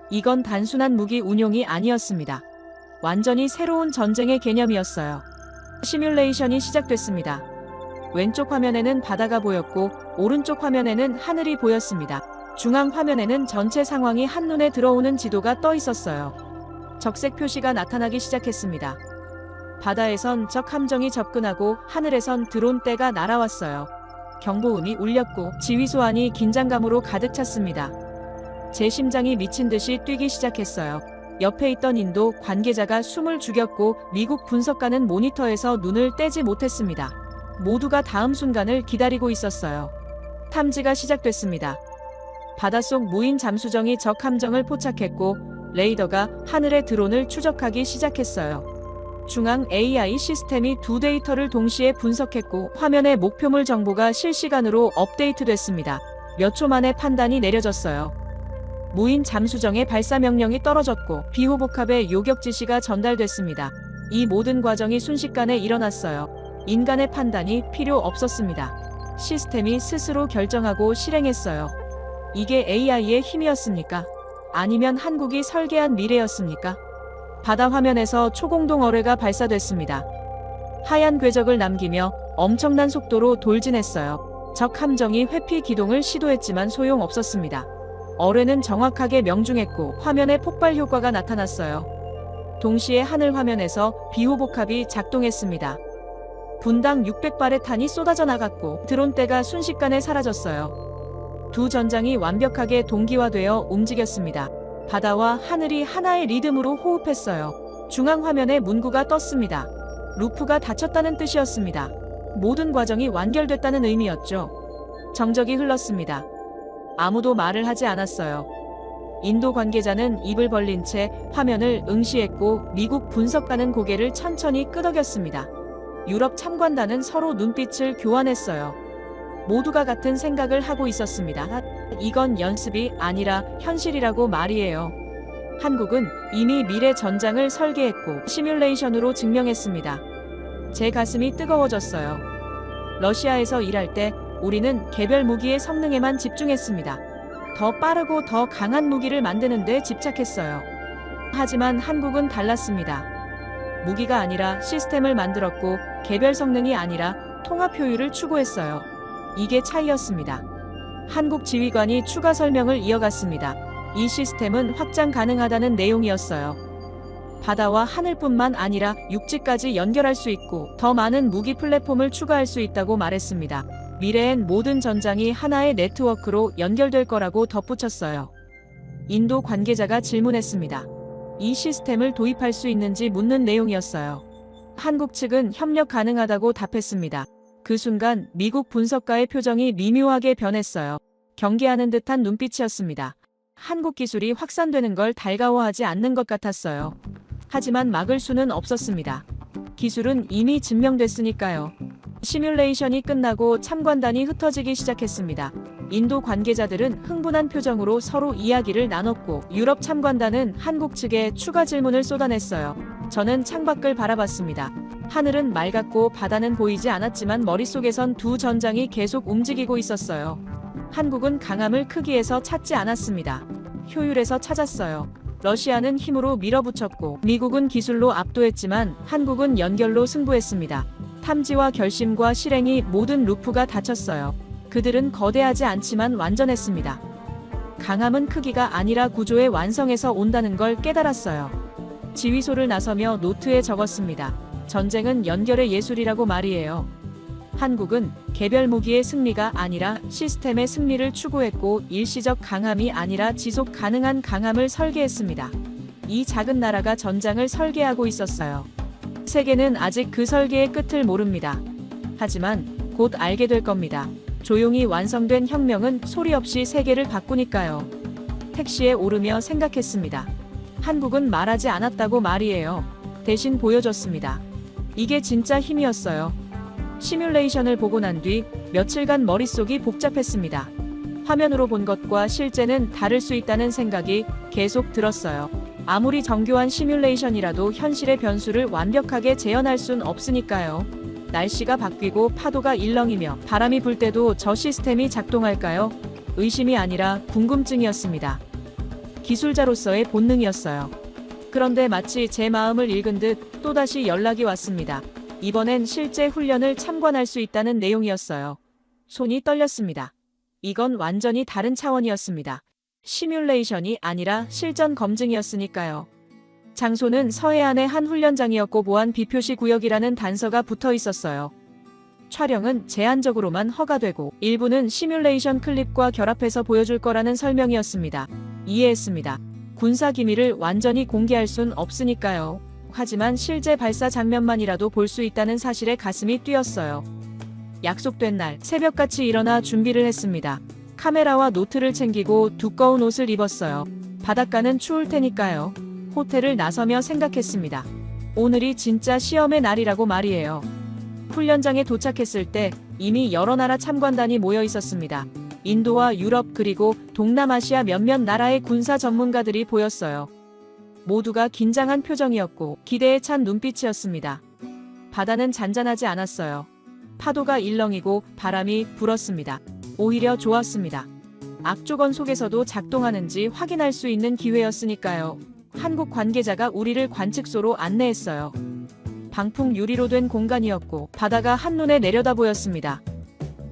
이건 단순한 무기 운용이 아니었습니다. 완전히 새로운 전쟁의 개념이었어요. 시뮬레이션이 시작됐습니다. 왼쪽 화면에는 바다가 보였고 오른쪽 화면에는 하늘이 보였습니다. 중앙 화면에는 전체 상황이 한눈에 들어오는 지도가 떠 있었어요. 적색 표시가 나타나기 시작했습니다. 바다에선 적 함정이 접근하고 하늘에선 드론대가 날아왔어요. 경보음이 울렸고 지휘소 안이 긴장감으로 가득 찼습니다. 제 심장이 미친 듯이 뛰기 시작했어요. 옆에 있던 인도 관계자가 숨을 죽였고 미국 분석가는 모니터에서 눈을 떼지 못했습니다. 모두가 다음 순간을 기다리고 있었어요. 탐지가 시작됐습니다. 바닷속 무인 잠수정이 적 함정을 포착했고 레이더가 하늘의 드론을 추적하기 시작했어요. 중앙 AI 시스템이 두 데이터를 동시에 분석했고 화면의 목표물 정보가 실시간으로 업데이트됐습니다. 몇 초 만에 판단이 내려졌어요. 무인 잠수정의 발사 명령이 떨어졌고 비호복합의 요격 지시가 전달됐습니다. 이 모든 과정이 순식간에 일어났어요. 인간의 판단이 필요 없었습니다. 시스템이 스스로 결정하고 실행했어요. 이게 AI의 힘이었습니까? 아니면 한국이 설계한 미래였습니까? 바다 화면에서 초공동 어뢰가 발사됐습니다. 하얀 궤적을 남기며 엄청난 속도로 돌진했어요. 적 함정이 회피 기동을 시도했지만 소용없었습니다. 어뢰는 정확하게 명중했고 화면에 폭발 효과가 나타났어요. 동시에 하늘 화면에서 비호복합이 작동했습니다. 분당 600발의 탄이 쏟아져 나갔고 드론대가 순식간에 사라졌어요. 두 전장이 완벽하게 동기화되어 움직였습니다. 바다와 하늘이 하나의 리듬으로 호흡했어요. 중앙 화면에 문구가 떴습니다. 루프가 닫혔다는 뜻이었습니다. 모든 과정이 완결됐다는 의미였죠. 정적이 흘렀습니다. 아무도 말을 하지 않았어요. 인도 관계자는 입을 벌린 채 화면을 응시했고 미국 분석가는 고개를 천천히 끄덕였습니다. 유럽 참관단은 서로 눈빛을 교환했어요. 모두가 같은 생각을 하고 있었습니다. 이건 연습이 아니라 현실이라고 말이에요. 한국은 이미 미래 전장을 설계했고 시뮬레이션으로 증명했습니다. 제 가슴이 뜨거워졌어요. 러시아에서 일할 때 우리는 개별 무기의 성능에만 집중했습니다. 더 빠르고 더 강한 무기를 만드는 데 집착했어요. 하지만 한국은 달랐습니다. 무기가 아니라 시스템을 만들었고 개별 성능이 아니라 통합 효율을 추구했어요. 이게 차이였습니다. 한국 지휘관이 추가 설명을 이어갔습니다. 이 시스템은 확장 가능하다는 내용이었어요. 바다와 하늘뿐만 아니라 육지까지 연결할 수 있고 더 많은 무기 플랫폼을 추가할 수 있다고 말했습니다. 미래엔 모든 전장이 하나의 네트워크로 연결될 거라고 덧붙였어요. 인도 관계자가 질문했습니다. 이 시스템을 도입할 수 있는지 묻는 내용이었어요. 한국 측은 협력 가능하다고 답했습니다. 그 순간 미국 분석가의 표정이 미묘하게 변했어요. 경계하는 듯한 눈빛이었습니다. 한국 기술이 확산되는 걸 달가워하지 않는 것 같았어요. 하지만 막을 수는 없었습니다. 기술은 이미 증명됐으니까요. 시뮬레이션이 끝나고 참관단이 흩어지기 시작했습니다. 인도 관계자들은 흥분한 표정으로 서로 이야기를 나눴고 유럽 참관단은 한국 측에 추가 질문을 쏟아냈어요. 저는 창밖을 바라봤습니다. 하늘은 맑았고 바다는 보이지 않았지만 머릿속에선 두 전장이 계속 움직이고 있었어요. 한국은 강함을 크기에서 찾지 않았습니다. 효율에서 찾았어요. 러시아는 힘으로 밀어붙였고 미국은 기술로 압도했지만 한국은 연결로 승부했습니다. 탐지와 결심과 실행이 모든 루프가 닫혔어요. 그들은 거대하지 않지만 완전했습니다. 강함은 크기가 아니라 구조의 완성에서 온다는 걸 깨달았어요. 지휘소를 나서며 노트에 적었습니다. 전쟁은 연결의 예술이라고 말이에요. 한국은 개별 무기의 승리가 아니라 시스템의 승리를 추구했고 일시적 강함이 아니라 지속 가능한 강함을 설계했습니다. 이 작은 나라가 전장을 설계하고 있었어요. 세계는 아직 그 설계의 끝을 모릅니다. 하지만 곧 알게 될 겁니다. 조용히 완성된 혁명은 소리 없이 세계를 바꾸니까요. 택시에 오르며 생각했습니다. 한국은 말하지 않았다고 말이에요. 대신 보여줬습니다. 이게 진짜 힘이었어요. 시뮬레이션을 보고 난 뒤 며칠간 머릿속이 복잡했습니다. 화면으로 본 것과 실제는 다를 수 있다는 생각이 계속 들었어요. 아무리 정교한 시뮬레이션이라도 현실의 변수를 완벽하게 재현할 순 없으니까요. 날씨가 바뀌고 파도가 일렁이며 바람이 불 때도 저 시스템이 작동할까요? 의심이 아니라 궁금증이었습니다. 기술자로서의 본능이었어요. 그런데 마치 제 마음을 읽은 듯 또다시 연락이 왔습니다. 이번엔 실제 훈련을 참관할 수 있다는 내용이었어요. 손이 떨렸습니다. 이건 완전히 다른 차원이었습니다. 시뮬레이션이 아니라 실전 검증이었으니까요. 장소는 서해안의 한 훈련장이었고 보안 비표시 구역이라는 단서가 붙어 있었어요. 촬영은 제한적으로만 허가되고 일부는 시뮬레이션 클립과 결합해서 보여줄 거라는 설명이었습니다. 이해했습니다. 군사 기밀을 완전히 공개할 순 없으니까요. 하지만 실제 발사 장면만이라도 볼 수 있다는 사실에 가슴이 뛰었어요. 약속된 날 새벽같이 일어나 준비를 했습니다. 카메라와 노트를 챙기고 두꺼운 옷을 입었어요. 바닷가는 추울 테니까요. 호텔을 나서며 생각했습니다. 오늘이 진짜 시험의 날이라고 말이에요. 훈련장에 도착했을 때 이미 여러 나라 참관단이 모여 있었습니다. 인도와 유럽 그리고 동남아시아 몇몇 나라의 군사 전문가들이 보였어요. 모두가 긴장한 표정이었고 기대에 찬 눈빛이었습니다. 바다는 잔잔하지 않았어요. 파도가 일렁이고 바람이 불었습니다. 오히려 좋았습니다. 악조건 속에서도 작동하는지 확인할 수 있는 기회였으니까요. 한국 관계자가 우리를 관측소로 안내했어요. 방풍 유리로 된 공간이었고 바다가 한눈에 내려다 보였습니다.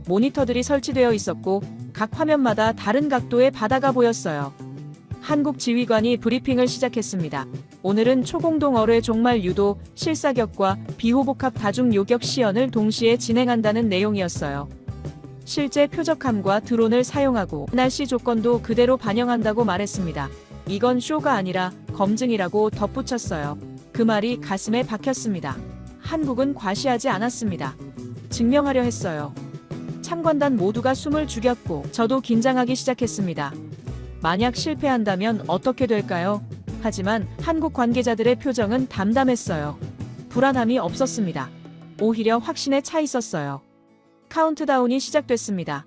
모니터들이 설치되어 있었고 각 화면마다 다른 각도의 바다가 보였어요. 한국 지휘관이 브리핑을 시작했습니다. 오늘은 초공동 어뢰 종말 유도, 실사격과 비호복합 다중 요격 시연을 동시에 진행한다는 내용이었어요. 실제 표적함과 드론을 사용하고 날씨 조건도 그대로 반영한다고 말했습니다. 이건 쇼가 아니라 검증이라고 덧붙였어요. 그 말이 가슴에 박혔습니다. 한국은 과시하지 않았습니다. 증명하려 했어요. 참관단 모두가 숨을 죽였고 저도 긴장하기 시작했습니다. 만약 실패한다면 어떻게 될까요? 하지만 한국 관계자들의 표정은 담담했어요. 불안함이 없었습니다. 오히려 확신에 차 있었어요. 카운트다운이 시작됐습니다.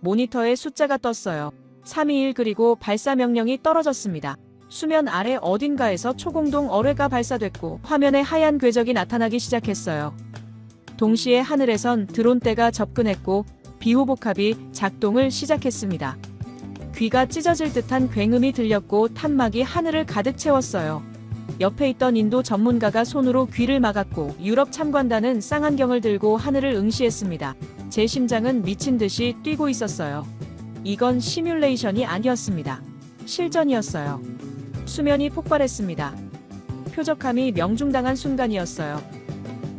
모니터에 숫자가 떴어요. 3, 2, 1 그리고 발사 명령이 떨어졌습니다. 수면 아래 어딘가에서 초공동 어뢰가 발사됐고 화면에 하얀 궤적이 나타나기 시작했어요. 동시에 하늘에선 드론대가 접근했고 비호복합이 작동을 시작했습니다. 귀가 찢어질 듯한 굉음이 들렸고 탄막이 하늘을 가득 채웠어요. 옆에 있던 인도 전문가가 손으로 귀를 막았고 유럽 참관단은 쌍안경을 들고 하늘을 응시했습니다. 제 심장은 미친 듯이 뛰고 있었어요. 이건 시뮬레이션이 아니었습니다. 실전이었어요. 수면이 폭발했습니다. 표적함이 명중당한 순간이었어요.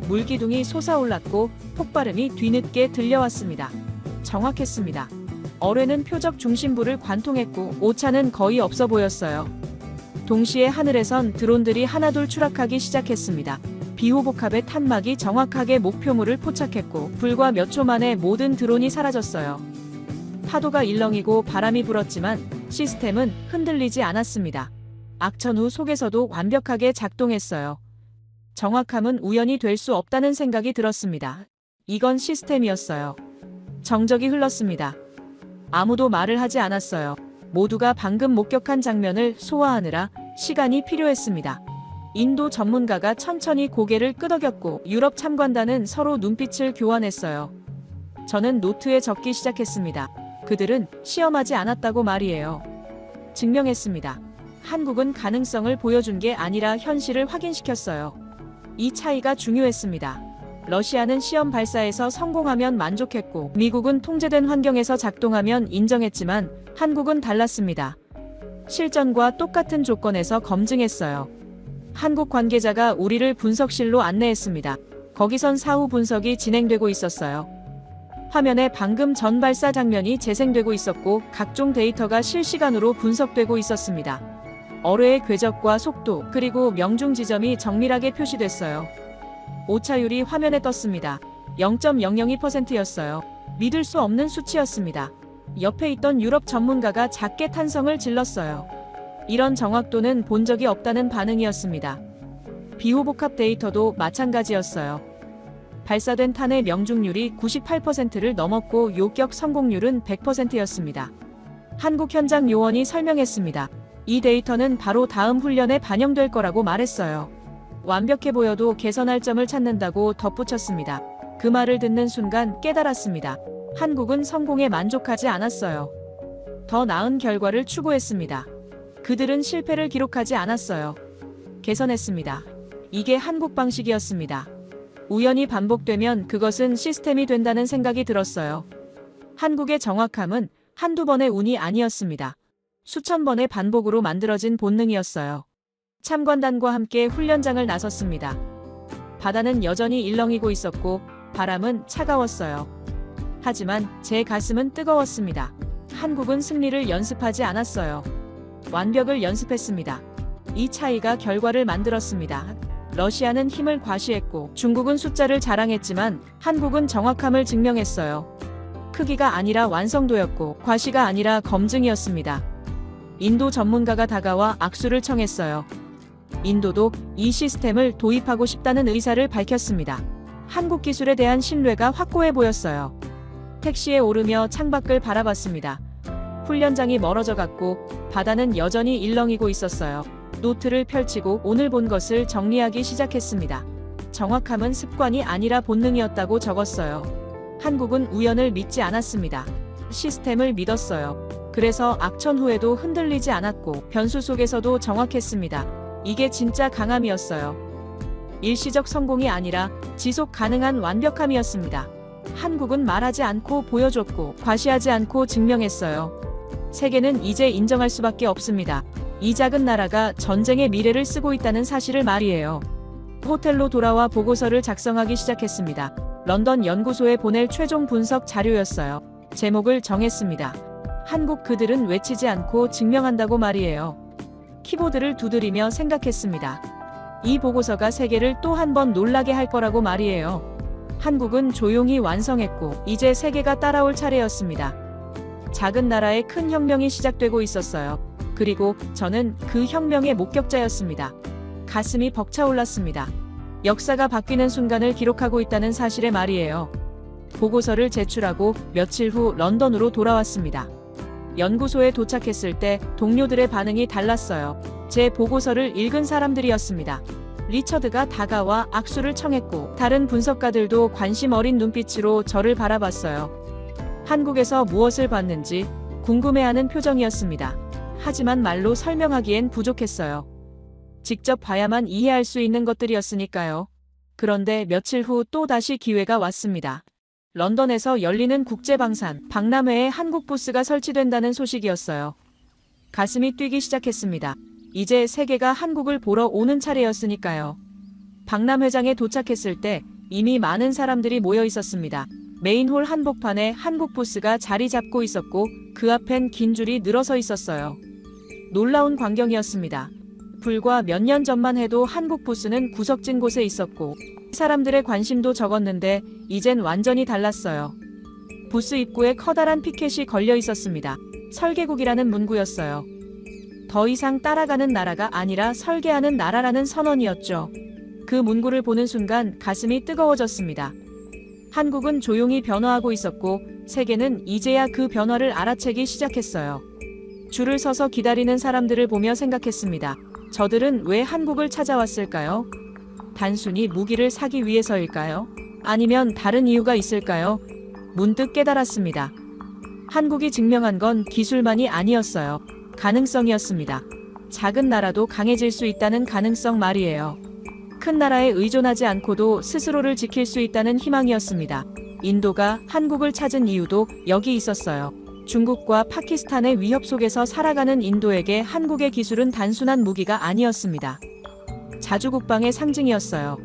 물기둥이 솟아올랐고 폭발음이 뒤늦게 들려왔습니다. 정확했습니다. 어뢰는 표적 중심부를 관통했고 오차는 거의 없어 보였어요. 동시에 하늘에선 드론들이 하나둘 추락하기 시작했습니다. 비호복합의 탄막이 정확하게 목표물을 포착했고 불과 몇 초 만에 모든 드론이 사라졌어요. 파도가 일렁이고 바람이 불었지만 시스템은 흔들리지 않았습니다. 악천후 속에서도 완벽하게 작동했어요. 정확함은 우연이 될 수 없다는 생각이 들었습니다. 이건 시스템이었어요. 정적이 흘렀습니다. 아무도 말을 하지 않았어요. 모두가 방금 목격한 장면을 소화하느라 시간이 필요했습니다. 인도 전문가가 천천히 고개를 끄덕였고 유럽 참관단은 서로 눈빛을 교환했어요. 저는 노트에 적기 시작했습니다. 그들은 시험하지 않았다고 말이에요. 증명했습니다. 한국은 가능성을 보여준 게 아니라 현실을 확인시켰어요. 이 차이가 중요했습니다. 러시아는 시험 발사에서 성공하면 만족했고 미국은 통제된 환경에서 작동하면 인정했지만 한국은 달랐습니다. 실전과 똑같은 조건에서 검증했어요. 한국 관계자가 우리를 분석실로 안내했습니다. 거기선 사후 분석이 진행되고 있었어요. 화면에 방금 전 발사 장면이 재생되고 있었고 각종 데이터가 실시간으로 분석되고 있었습니다. 어뢰의 궤적과 속도 그리고 명중 지점이 정밀하게 표시됐어요. 오차율이 화면에 떴습니다. 0.002%였어요. 믿을 수 없는 수치였습니다. 옆에 있던 유럽 전문가가 작게 탄성을 질렀어요. 이런 정확도는 본 적이 없다는 반응이었습니다. 비호복합 데이터도 마찬가지였어요. 발사된 탄의 명중률이 98%를 넘었고 요격 성공률은 100%였습니다. 한국 현장 요원이 설명했습니다. 이 데이터는 바로 다음 훈련에 반영될 거라고 말했어요. 완벽해 보여도 개선할 점을 찾는다고 덧붙였습니다. 그 말을 듣는 순간 깨달았습니다. 한국은 성공에 만족하지 않았어요. 더 나은 결과를 추구했습니다. 그들은 실패를 기록하지 않았어요. 개선했습니다. 이게 한국 방식이었습니다. 우연히 반복되면 그것은 시스템이 된다는 생각이 들었어요. 한국의 정확함은 한두 번의 운이 아니었습니다. 수천 번의 반복으로 만들어진 본능이었어요. 참관단과 함께 훈련장을 나섰습니다. 바다는 여전히 일렁이고 있었고 바람은 차가웠어요. 하지만 제 가슴은 뜨거웠습니다. 한국은 승리를 연습하지 않았어요. 완벽을 연습했습니다. 이 차이가 결과를 만들었습니다. 러시아는 힘을 과시했고 중국은 숫자를 자랑했지만 한국은 정확함을 증명했어요. 크기가 아니라 완성도였고 과시가 아니라 검증이었습니다. 인도 전문가가 다가와 악수를 청했어요. 인도도 이 시스템을 도입하고 싶다는 의사를 밝혔습니다. 한국 기술에 대한 신뢰가 확고해 보였어요. 택시에 오르며 창밖을 바라봤습니다. 훈련장이 멀어져 갔고 바다는 여전히 일렁이고 있었어요. 노트를 펼치고 오늘 본 것을 정리하기 시작했습니다. 정확함은 습관이 아니라 본능이었다고 적었어요. 한국은 우연을 믿지 않았습니다. 시스템을 믿었어요. 그래서 악천 후에도 흔들리지 않았고 변수 속에서도 정확했습니다. 이게 진짜 강함이었어요. 일시적 성공이 아니라 지속 가능한 완벽함이었습니다. 한국은 말하지 않고 보여줬고 과시하지 않고 증명했어요. 세계는 이제 인정할 수밖에 없습니다. 이 작은 나라가 전쟁의 미래를 쓰고 있다는 사실을 말이에요. 호텔로 돌아와 보고서를 작성하기 시작했습니다. 런던 연구소에 보낼 최종 분석 자료였어요. 제목을 정했습니다. 한국 그들은 외치지 않고 증명한다고 말이에요. 키보드를 두드리며 생각했습니다. 이 보고서가 세계를 또 한 번 놀라게 할 거라고 말이에요. 한국은 조용히 완성했고 이제 세계가 따라올 차례였습니다. 작은 나라의 큰 혁명이 시작되고 있었어요. 그리고 저는 그 혁명의 목격자였습니다. 가슴이 벅차올랐습니다. 역사가 바뀌는 순간을 기록하고 있다는 사실에 말이에요. 보고서를 제출하고 며칠 후 런던으로 돌아왔습니다. 연구소에 도착했을 때 동료들의 반응이 달랐어요. 제 보고서를 읽은 사람들이었습니다. 리처드가 다가와 악수를 청했고 다른 분석가들도 관심 어린 눈빛으로 저를 바라봤어요. 한국에서 무엇을 봤는지 궁금해하는 표정이었습니다. 하지만 말로 설명하기엔 부족했어요. 직접 봐야만 이해할 수 있는 것들이었으니까요. 그런데 며칠 후 또 다시 기회가 왔습니다. 런던에서 열리는 국제방산 박람회에 한국 부스가 설치된다는 소식이었어요. 가슴이 뛰기 시작했습니다. 이제 세계가 한국을 보러 오는 차례였으니까요. 박람회장에 도착했을 때 이미 많은 사람들이 모여 있었습니다. 메인홀 한복판에 한국 부스가 자리 잡고 있었고 그 앞엔 긴 줄이 늘어서 있었어요. 놀라운 광경이었습니다. 불과 몇 년 전만 해도 한국 부스는 구석진 곳에 있었고 사람들의 관심도 적었는데 이젠 완전히 달랐어요. 부스 입구에 커다란 피켓이 걸려 있었습니다. 설계국이라는 문구였어요. 더 이상 따라가는 나라가 아니라 설계하는 나라라는 선언이었죠. 그 문구를 보는 순간 가슴이 뜨거워졌습니다. 한국은 조용히 변화하고 있었고 세계는 이제야 그 변화를 알아채기 시작했어요. 줄을 서서 기다리는 사람들을 보며 생각했습니다. 저들은 왜 한국을 찾아왔을까요? 단순히 무기를 사기 위해서일까요? 아니면 다른 이유가 있을까요? 문득 깨달았습니다. 한국이 증명한 건 기술만이 아니었어요. 가능성이었습니다. 작은 나라도 강해질 수 있다는 가능성 말이에요. 큰 나라에 의존하지 않고도 스스로를 지킬 수 있다는 희망이었습니다. 인도가 한국을 찾은 이유도 여기 있었어요. 중국과 파키스탄의 위협 속에서 살아가는 인도에게 한국의 기술은 단순한 무기가 아니었습니다. 자주국방의 상징이었어요.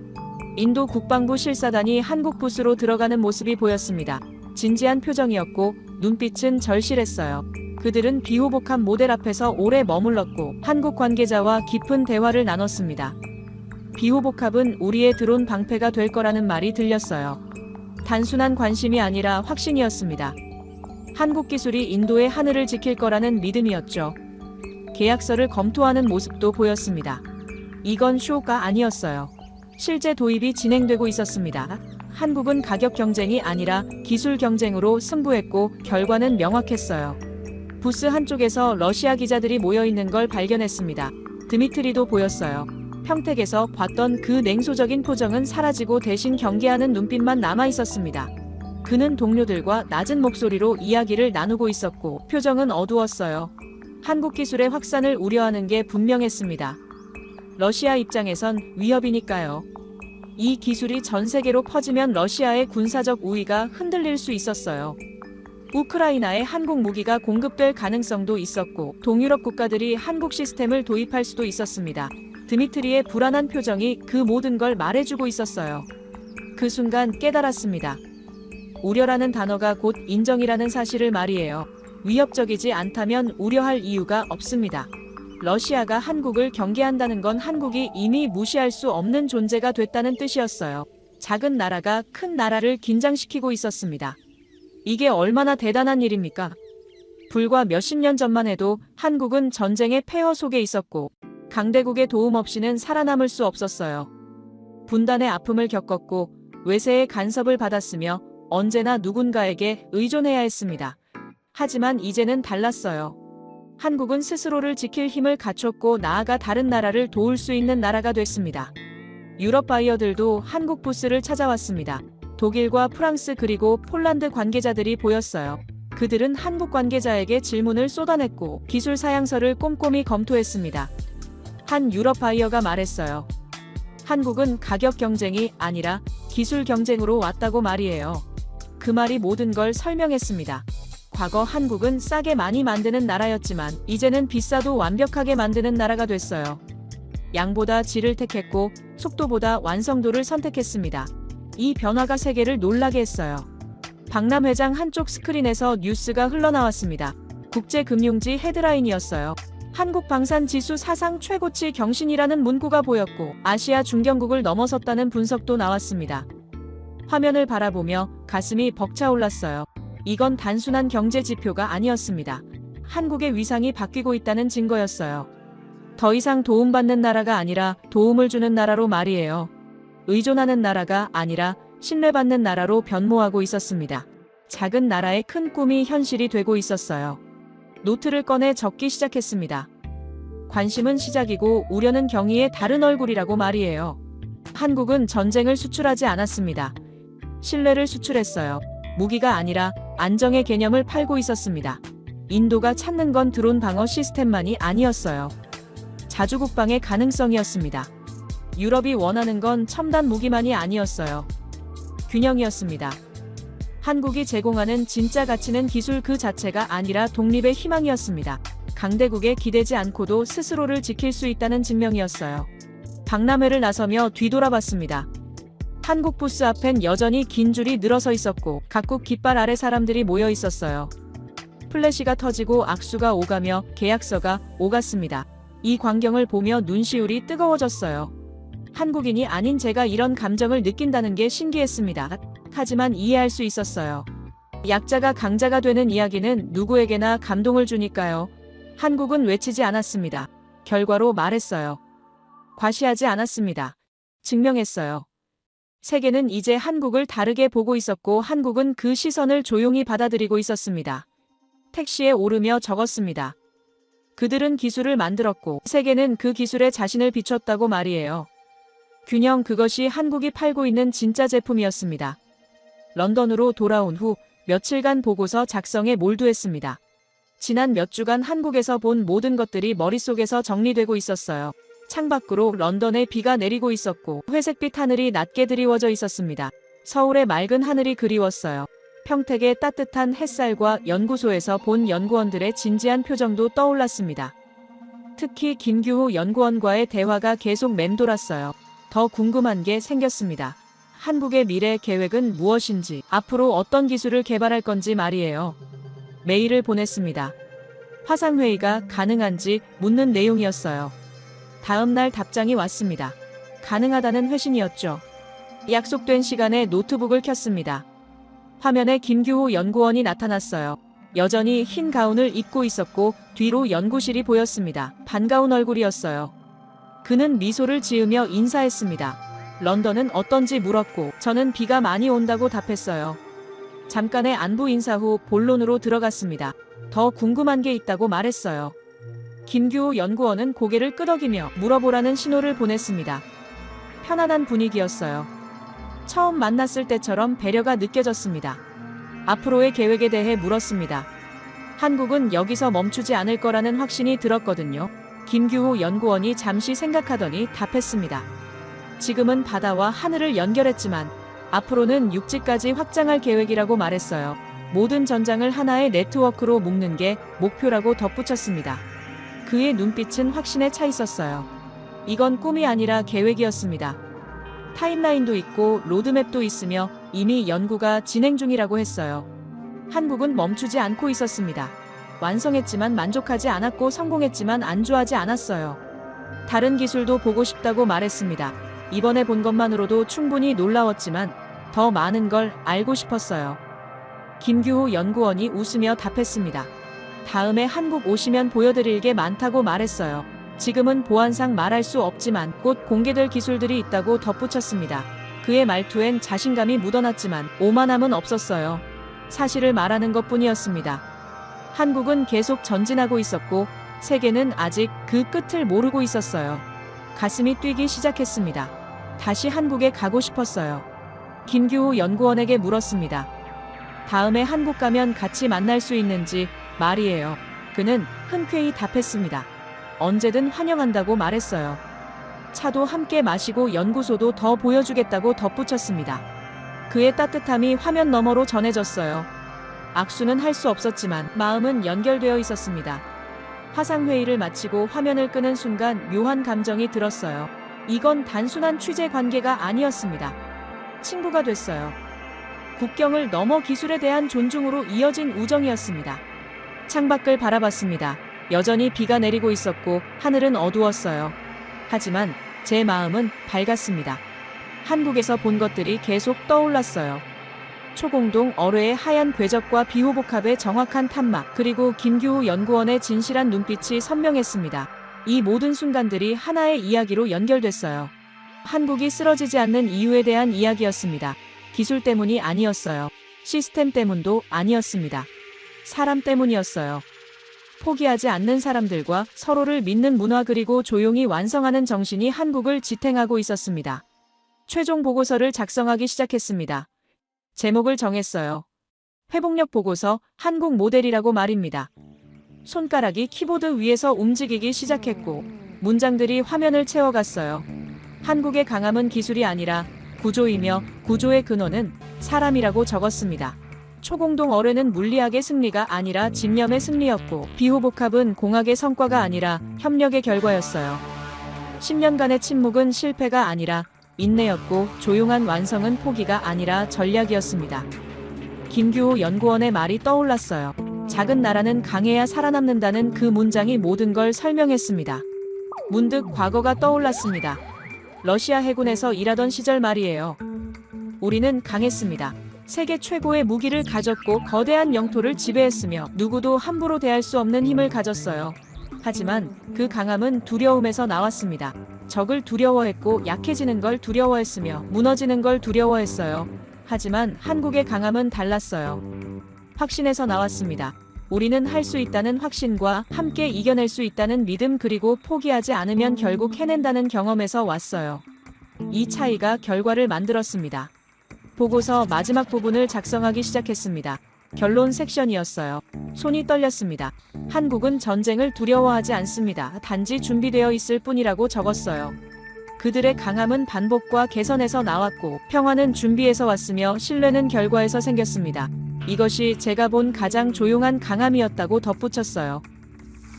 인도 국방부 실사단이 한국 부스로 들어가는 모습이 보였습니다. 진지한 표정이었고 눈빛은 절실했어요. 그들은 비호복한 모델 앞에서 오래 머물렀고 한국 관계자와 깊은 대화를 나눴습니다. 비호복합은 우리의 드론 방패가 될 거라는 말이 들렸어요. 단순한 관심이 아니라 확신이었습니다. 한국 기술이 인도의 하늘을 지킬 거라는 믿음이었죠. 계약서를 검토하는 모습도 보였습니다. 이건 쇼가 아니었어요. 실제 도입이 진행되고 있었습니다. 한국은 가격 경쟁이 아니라 기술 경쟁으로 승부했고 결과는 명확했어요. 부스 한쪽에서 러시아 기자들이 모여 있는 걸 발견했습니다. 드미트리도 보였어요. 평택에서 봤던 그 냉소적인 표정은 사라지고 대신 경계하는 눈빛만 남아 있었습니다. 그는 동료들과 낮은 목소리로 이야기를 나누고 있었고 표정은 어두웠어요. 한국 기술의 확산을 우려하는 게 분명했습니다. 러시아 입장에선 위협이니까요. 이 기술이 전 세계로 퍼지면 러시아의 군사적 우위가 흔들릴 수 있었어요. 우크라이나에 한국 무기가 공급될 가능성도 있었고 동유럽 국가들이 한국 시스템을 도입할 수도 있었습니다. 드미트리의 불안한 표정이 그 모든 걸 말해주고 있었어요. 그 순간 깨달았습니다. 우려라는 단어가 곧 인정이라는 사실을 말이에요. 위협적이지 않다면 우려할 이유가 없습니다. 러시아가 한국을 경계한다는 건 한국이 이미 무시할 수 없는 존재가 됐다는 뜻이었어요. 작은 나라가 큰 나라를 긴장시키고 있었습니다. 이게 얼마나 대단한 일입니까? 불과 몇십 년 전만 해도 한국은 전쟁의 폐허 속에 있었고 강대국의 도움 없이는 살아남을 수 없었어요. 분단의 아픔을 겪었고 외세의 간섭을 받았으며 언제나 누군가에게 의존해야 했습니다. 하지만 이제는 달랐어요. 한국은 스스로를 지킬 힘을 갖췄고 나아가 다른 나라를 도울 수 있는 나라가 됐습니다. 유럽 바이어들도 한국 부스를 찾아왔습니다. 독일과 프랑스 그리고 폴란드 관계자들이 보였어요. 그들은 한국 관계자에게 질문을 쏟아냈고 기술 사양서를 꼼꼼히 검토했습니다. 한 유럽 바이어가 말했어요. 한국은 가격 경쟁이 아니라 기술 경쟁으로 왔다고 말이에요. 그 말이 모든 걸 설명했습니다. 과거 한국은 싸게 많이 만드는 나라였지만 이제는 비싸도 완벽하게 만드는 나라가 됐어요. 양보다 질을 택했고 속도보다 완성도를 선택했습니다. 이 변화가 세계를 놀라게 했어요. 박람 회장 한쪽 스크린에서 뉴스가 흘러나왔습니다. 국제금융지 헤드라인이었어요. 한국 방산 지수 사상 최고치 경신이라는 문구가 보였고 아시아 중견국을 넘어섰다는 분석도 나왔습니다. 화면을 바라보며 가슴이 벅차올랐어요. 이건 단순한 경제 지표가 아니었습니다. 한국의 위상이 바뀌고 있다는 증거였어요. 더 이상 도움받는 나라가 아니라 도움을 주는 나라로 말이에요. 의존하는 나라가 아니라 신뢰받는 나라로 변모하고 있었습니다. 작은 나라의 큰 꿈이 현실이 되고 있었어요. 노트를 꺼내 적기 시작했습니다. 관심은 시작이고 우려는 경위의 다른 얼굴이라고 말이에요. 한국은 전쟁을 수출하지 않았습니다. 신뢰를 수출했어요. 무기가 아니라 안정의 개념을 팔고 있었습니다. 인도가 찾는 건 드론 방어 시스템만이 아니었어요. 자주국방의 가능성이었습니다. 유럽이 원하는 건 첨단 무기만이 아니었어요. 균형이었습니다. 한국이 제공하는 진짜 가치는 기술 그 자체가 아니라 독립의 희망이었습니다. 강대국에 기대지 않고도 스스로를 지킬 수 있다는 증명이었어요. 박람회를 나서며 뒤돌아봤습니다. 한국 부스 앞엔 여전히 긴 줄이 늘어서 있었고 각국 깃발 아래 사람들이 모여 있었어요. 플래시가 터지고 악수가 오가며 계약서가 오갔습니다. 이 광경을 보며 눈시울이 뜨거워졌어요. 한국인이 아닌 제가 이런 감정을 느낀다는 게 신기했습니다. 하지만 이해할 수 있었어요. 약자가 강자가 되는 이야기는 누구에게나 감동을 주니까요. 한국은 외치지 않았습니다. 결과로 말했어요. 과시하지 않았습니다. 증명했어요. 세계는 이제 한국을 다르게 보고 있었고 한국은 그 시선을 조용히 받아들이고 있었습니다. 택시에 오르며 적었습니다. 그들은 기술을 만들었고 세계는 그 기술에 자신을 비췄다고 말이에요. 균형, 그것이 한국이 팔고 있는 진짜 제품이었습니다. 런던으로 돌아온 후 며칠간 보고서 작성에 몰두했습니다. 지난 몇 주간 한국에서 본 모든 것들이 머릿속에서 정리되고 있었어요. 창밖으로 런던에 비가 내리고 있었고 회색빛 하늘이 낮게 드리워져 있었습니다. 서울의 맑은 하늘이 그리웠어요. 평택의 따뜻한 햇살과 연구소에서 본 연구원들의 진지한 표정도 떠올랐습니다. 특히 김규호 연구원과의 대화가 계속 맴돌았어요. 더 궁금한 게 생겼습니다. 한국의 미래 계획은 무엇인지, 앞으로 어떤 기술을 개발할 건지 말이에요. 메일을 보냈습니다. 화상회의가 가능한지 묻는 내용이었어요. 다음 날 답장이 왔습니다. 가능하다는 회신이었죠. 약속된 시간에 노트북을 켰습니다. 화면에 김규호 연구원이 나타났어요. 여전히 흰 가운을 입고 있었고 뒤로 연구실이 보였습니다. 반가운 얼굴이었어요. 그는 미소를 지으며 인사했습니다. 런던은 어떤지 물었고 저는 비가 많이 온다고 답했어요. 잠깐의 안부 인사 후 본론으로 들어갔습니다. 더 궁금한 게 있다고 말했어요. 김규호 연구원은 고개를 끄덕이며 물어보라는 신호를 보냈습니다. 편안한 분위기였어요. 처음 만났을 때처럼 배려가 느껴졌습니다. 앞으로의 계획에 대해 물었습니다. 한국은 여기서 멈추지 않을 거라는 확신이 들었거든요. 김규호 연구원이 잠시 생각하더니 답했습니다. 지금은 바다와 하늘을 연결했지만 앞으로는 육지까지 확장할 계획이라고 말했어요. 모든 전장을 하나의 네트워크로 묶는 게 목표라고 덧붙였습니다. 그의 눈빛은 확신에 차 있었어요. 이건 꿈이 아니라 계획이었습니다. 타임라인도 있고 로드맵도 있으며 이미 연구가 진행 중이라고 했어요. 한국은 멈추지 않고 있었습니다. 완성했지만 만족하지 않았고 성공했지만 안주하지 않았어요. 다른 기술도 보고 싶다고 말했습니다. 이번에 본 것만으로도 충분히 놀라웠지만 더 많은 걸 알고 싶었어요. 김규호 연구원이 웃으며 답했습니다. 다음에 한국 오시면 보여드릴 게 많다고 말했어요. 지금은 보안상 말할 수 없지만 곧 공개될 기술들이 있다고 덧붙였습니다. 그의 말투엔 자신감이 묻어났지만 오만함은 없었어요. 사실을 말하는 것뿐이었습니다. 한국은 계속 전진하고 있었고 세계는 아직 그 끝을 모르고 있었어요. 가슴이 뛰기 시작했습니다. 다시 한국에 가고 싶었어요. 김규호 연구원에게 물었습니다. 다음에 한국 가면 같이 만날 수 있는지 말이에요. 그는 흔쾌히 답했습니다. 언제든 환영한다고 말했어요. 차도 함께 마시고 연구소도 더 보여주겠다고 덧붙였습니다. 그의 따뜻함이 화면 너머로 전해졌어요. 악수는 할 수 없었지만 마음은 연결되어 있었습니다. 화상회의를 마치고 화면을 끄는 순간 묘한 감정이 들었어요. 이건 단순한 취재 관계가 아니었습니다. 친구가 됐어요. 국경을 넘어 기술에 대한 존중으로 이어진 우정이었습니다. 창밖을 바라봤습니다. 여전히 비가 내리고 있었고 하늘은 어두웠어요. 하지만 제 마음은 밝았습니다. 한국에서 본 것들이 계속 떠올랐어요. 초공동 어뢰의 하얀 궤적과 비호복합의 정확한 탐막, 그리고 김규호 연구원의 진실한 눈빛이 선명했습니다. 이 모든 순간들이 하나의 이야기로 연결됐어요. 한국이 쓰러지지 않는 이유에 대한 이야기였습니다. 기술 때문이 아니었어요. 시스템 때문도 아니었습니다. 사람 때문이었어요. 포기하지 않는 사람들과 서로를 믿는 문화, 그리고 조용히 완성하는 정신이 한국을 지탱하고 있었습니다. 최종 보고서를 작성하기 시작했습니다. 제목을 정했어요. 회복력 보고서, 한국 모델이라고 말입니다. 손가락이 키보드 위에서 움직이기 시작했고 문장들이 화면을 채워갔어요. 한국의 강함은 기술이 아니라 구조이며 구조의 근원은 사람이라고 적었습니다. 초공동 어뢰는 물리학의 승리가 아니라 집념의 승리였고, 비호복합은 공학의 성과가 아니라 협력의 결과였어요. 10년간의 침묵은 실패가 아니라 인내였고, 조용한 완성은 포기가 아니라 전략이었습니다. 김규호 연구원의 말이 떠올랐어요. 작은 나라는 강해야 살아남는다는 그 문장이 모든 걸 설명했습니다. 문득 과거가 떠올랐습니다. 러시아 해군에서 일하던 시절 말이에요. 우리는 강했습니다. 세계 최고의 무기를 가졌고 거대한 영토를 지배했으며 누구도 함부로 대할 수 없는 힘을 가졌어요. 하지만 그 강함은 두려움에서 나왔습니다. 적을 두려워했고 약해지는 걸 두려워했으며 무너지는 걸 두려워했어요. 하지만 한국의 강함은 달랐어요. 확신에서 나왔습니다. 우리는 할 수 있다는 확신과 함께 이겨낼 수 있다는 믿음, 그리고 포기하지 않으면 결국 해낸다는 경험에서 왔어요. 이 차이가 결과를 만들었습니다. 보고서 마지막 부분을 작성하기 시작했습니다. 결론 섹션이었어요. 손이 떨렸습니다. 한국은 전쟁을 두려워하지 않습니다. 단지 준비되어 있을 뿐이라고 적었어요. 그들의 강함은 반복과 개선에서 나왔고, 평화는 준비에서 왔으며 신뢰는 결과에서 생겼습니다. 이것이 제가 본 가장 조용한 강함이었다고 덧붙였어요.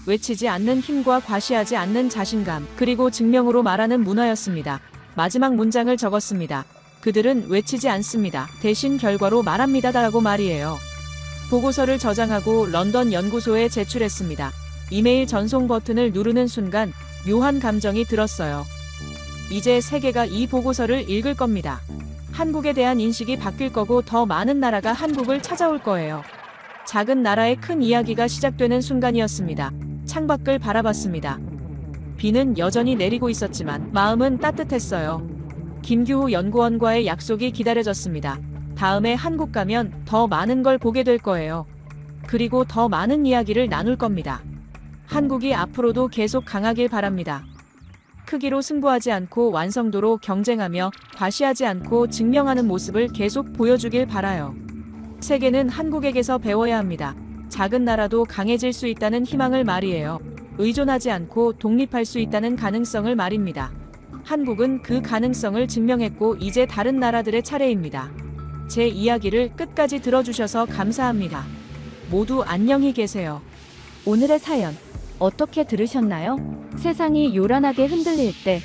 외치지 않는 힘과 과시하지 않는 자신감, 그리고 증명으로 말하는 문화였습니다. 마지막 문장을 적었습니다. 그들은 외치지 않습니다. 대신 결과로 말합니다라고 말이에요. 보고서를 저장하고 런던 연구소에 제출했습니다. 이메일 전송 버튼을 누르는 순간 묘한 감정이 들었어요. 이제 세계가 이 보고서를 읽을 겁니다. 한국에 대한 인식이 바뀔 거고, 더 많은 나라가 한국을 찾아올 거예요. 작은 나라의 큰 이야기가 시작되는 순간이었습니다. 창밖을 바라봤습니다. 비는 여전히 내리고 있었지만 마음은 따뜻했어요. 김규호 연구원과의 약속이 기다려졌습니다. 다음에 한국 가면 더 많은 걸 보게 될 거예요. 그리고 더 많은 이야기를 나눌 겁니다. 한국이 앞으로도 계속 강하길 바랍니다. 크기로 승부하지 않고 완성도로 경쟁하며 과시하지 않고 증명하는 모습을 계속 보여주길 바라요. 세계는 한국에게서 배워야 합니다. 작은 나라도 강해질 수 있다는 희망을 말이에요. 의존하지 않고 독립할 수 있다는 가능성을 말입니다. 한국은 그 가능성을 증명했고, 이제 다른 나라들의 차례입니다. 제 이야기를 끝까지 들어주셔서 감사합니다. 모두 안녕히 계세요.
오늘의 사연 어떻게 들으셨나요? 세상이 요란하게 흔들릴 때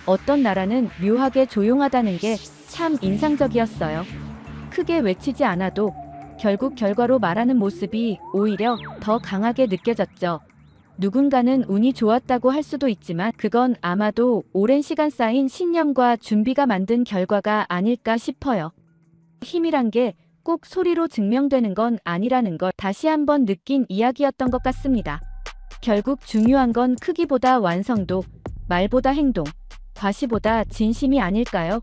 어떤 나라는 묘하게 조용하다는 게 참 인상적이었어요. 크게 외치지 않아도 결국 결과로 말하는 모습이 오히려 더 강하게 느껴졌죠. 누군가는 운이 좋았다고 할 수도 있지만 그건 아마도 오랜 시간 쌓인 신념과 준비가 만든 결과가 아닐까 싶어요. 힘이란 게 꼭 소리로 증명되는 건 아니라는 걸 다시 한번 느낀 이야기였던 것 같습니다. 결국 중요한 건 크기보다 완성도, 말보다 행동, 과시보다 진심이 아닐까요?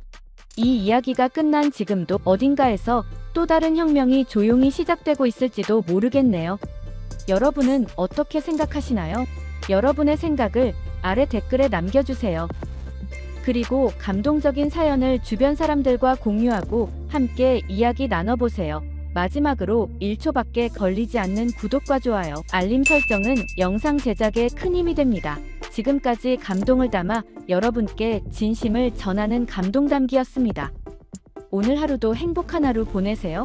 이 이야기가 끝난 지금도 어딘가에서 또 다른 혁명이 조용히 시작되고 있을지도 모르겠네요. 여러분은 어떻게 생각하시나요? 여러분의 생각을 아래 댓글에 남겨주세요. 그리고 감동적인 사연을 주변 사람들과 공유하고 함께 이야기 나눠보세요. 마지막으로 1초밖에 걸리지 않는 구독과 좋아요, 알림 설정은 영상 제작에 큰 힘이 됩니다. 지금까지 감동을 담아 여러분께 진심을 전하는 감동담기였습니다. 오늘 하루도 행복한 하루 보내세요.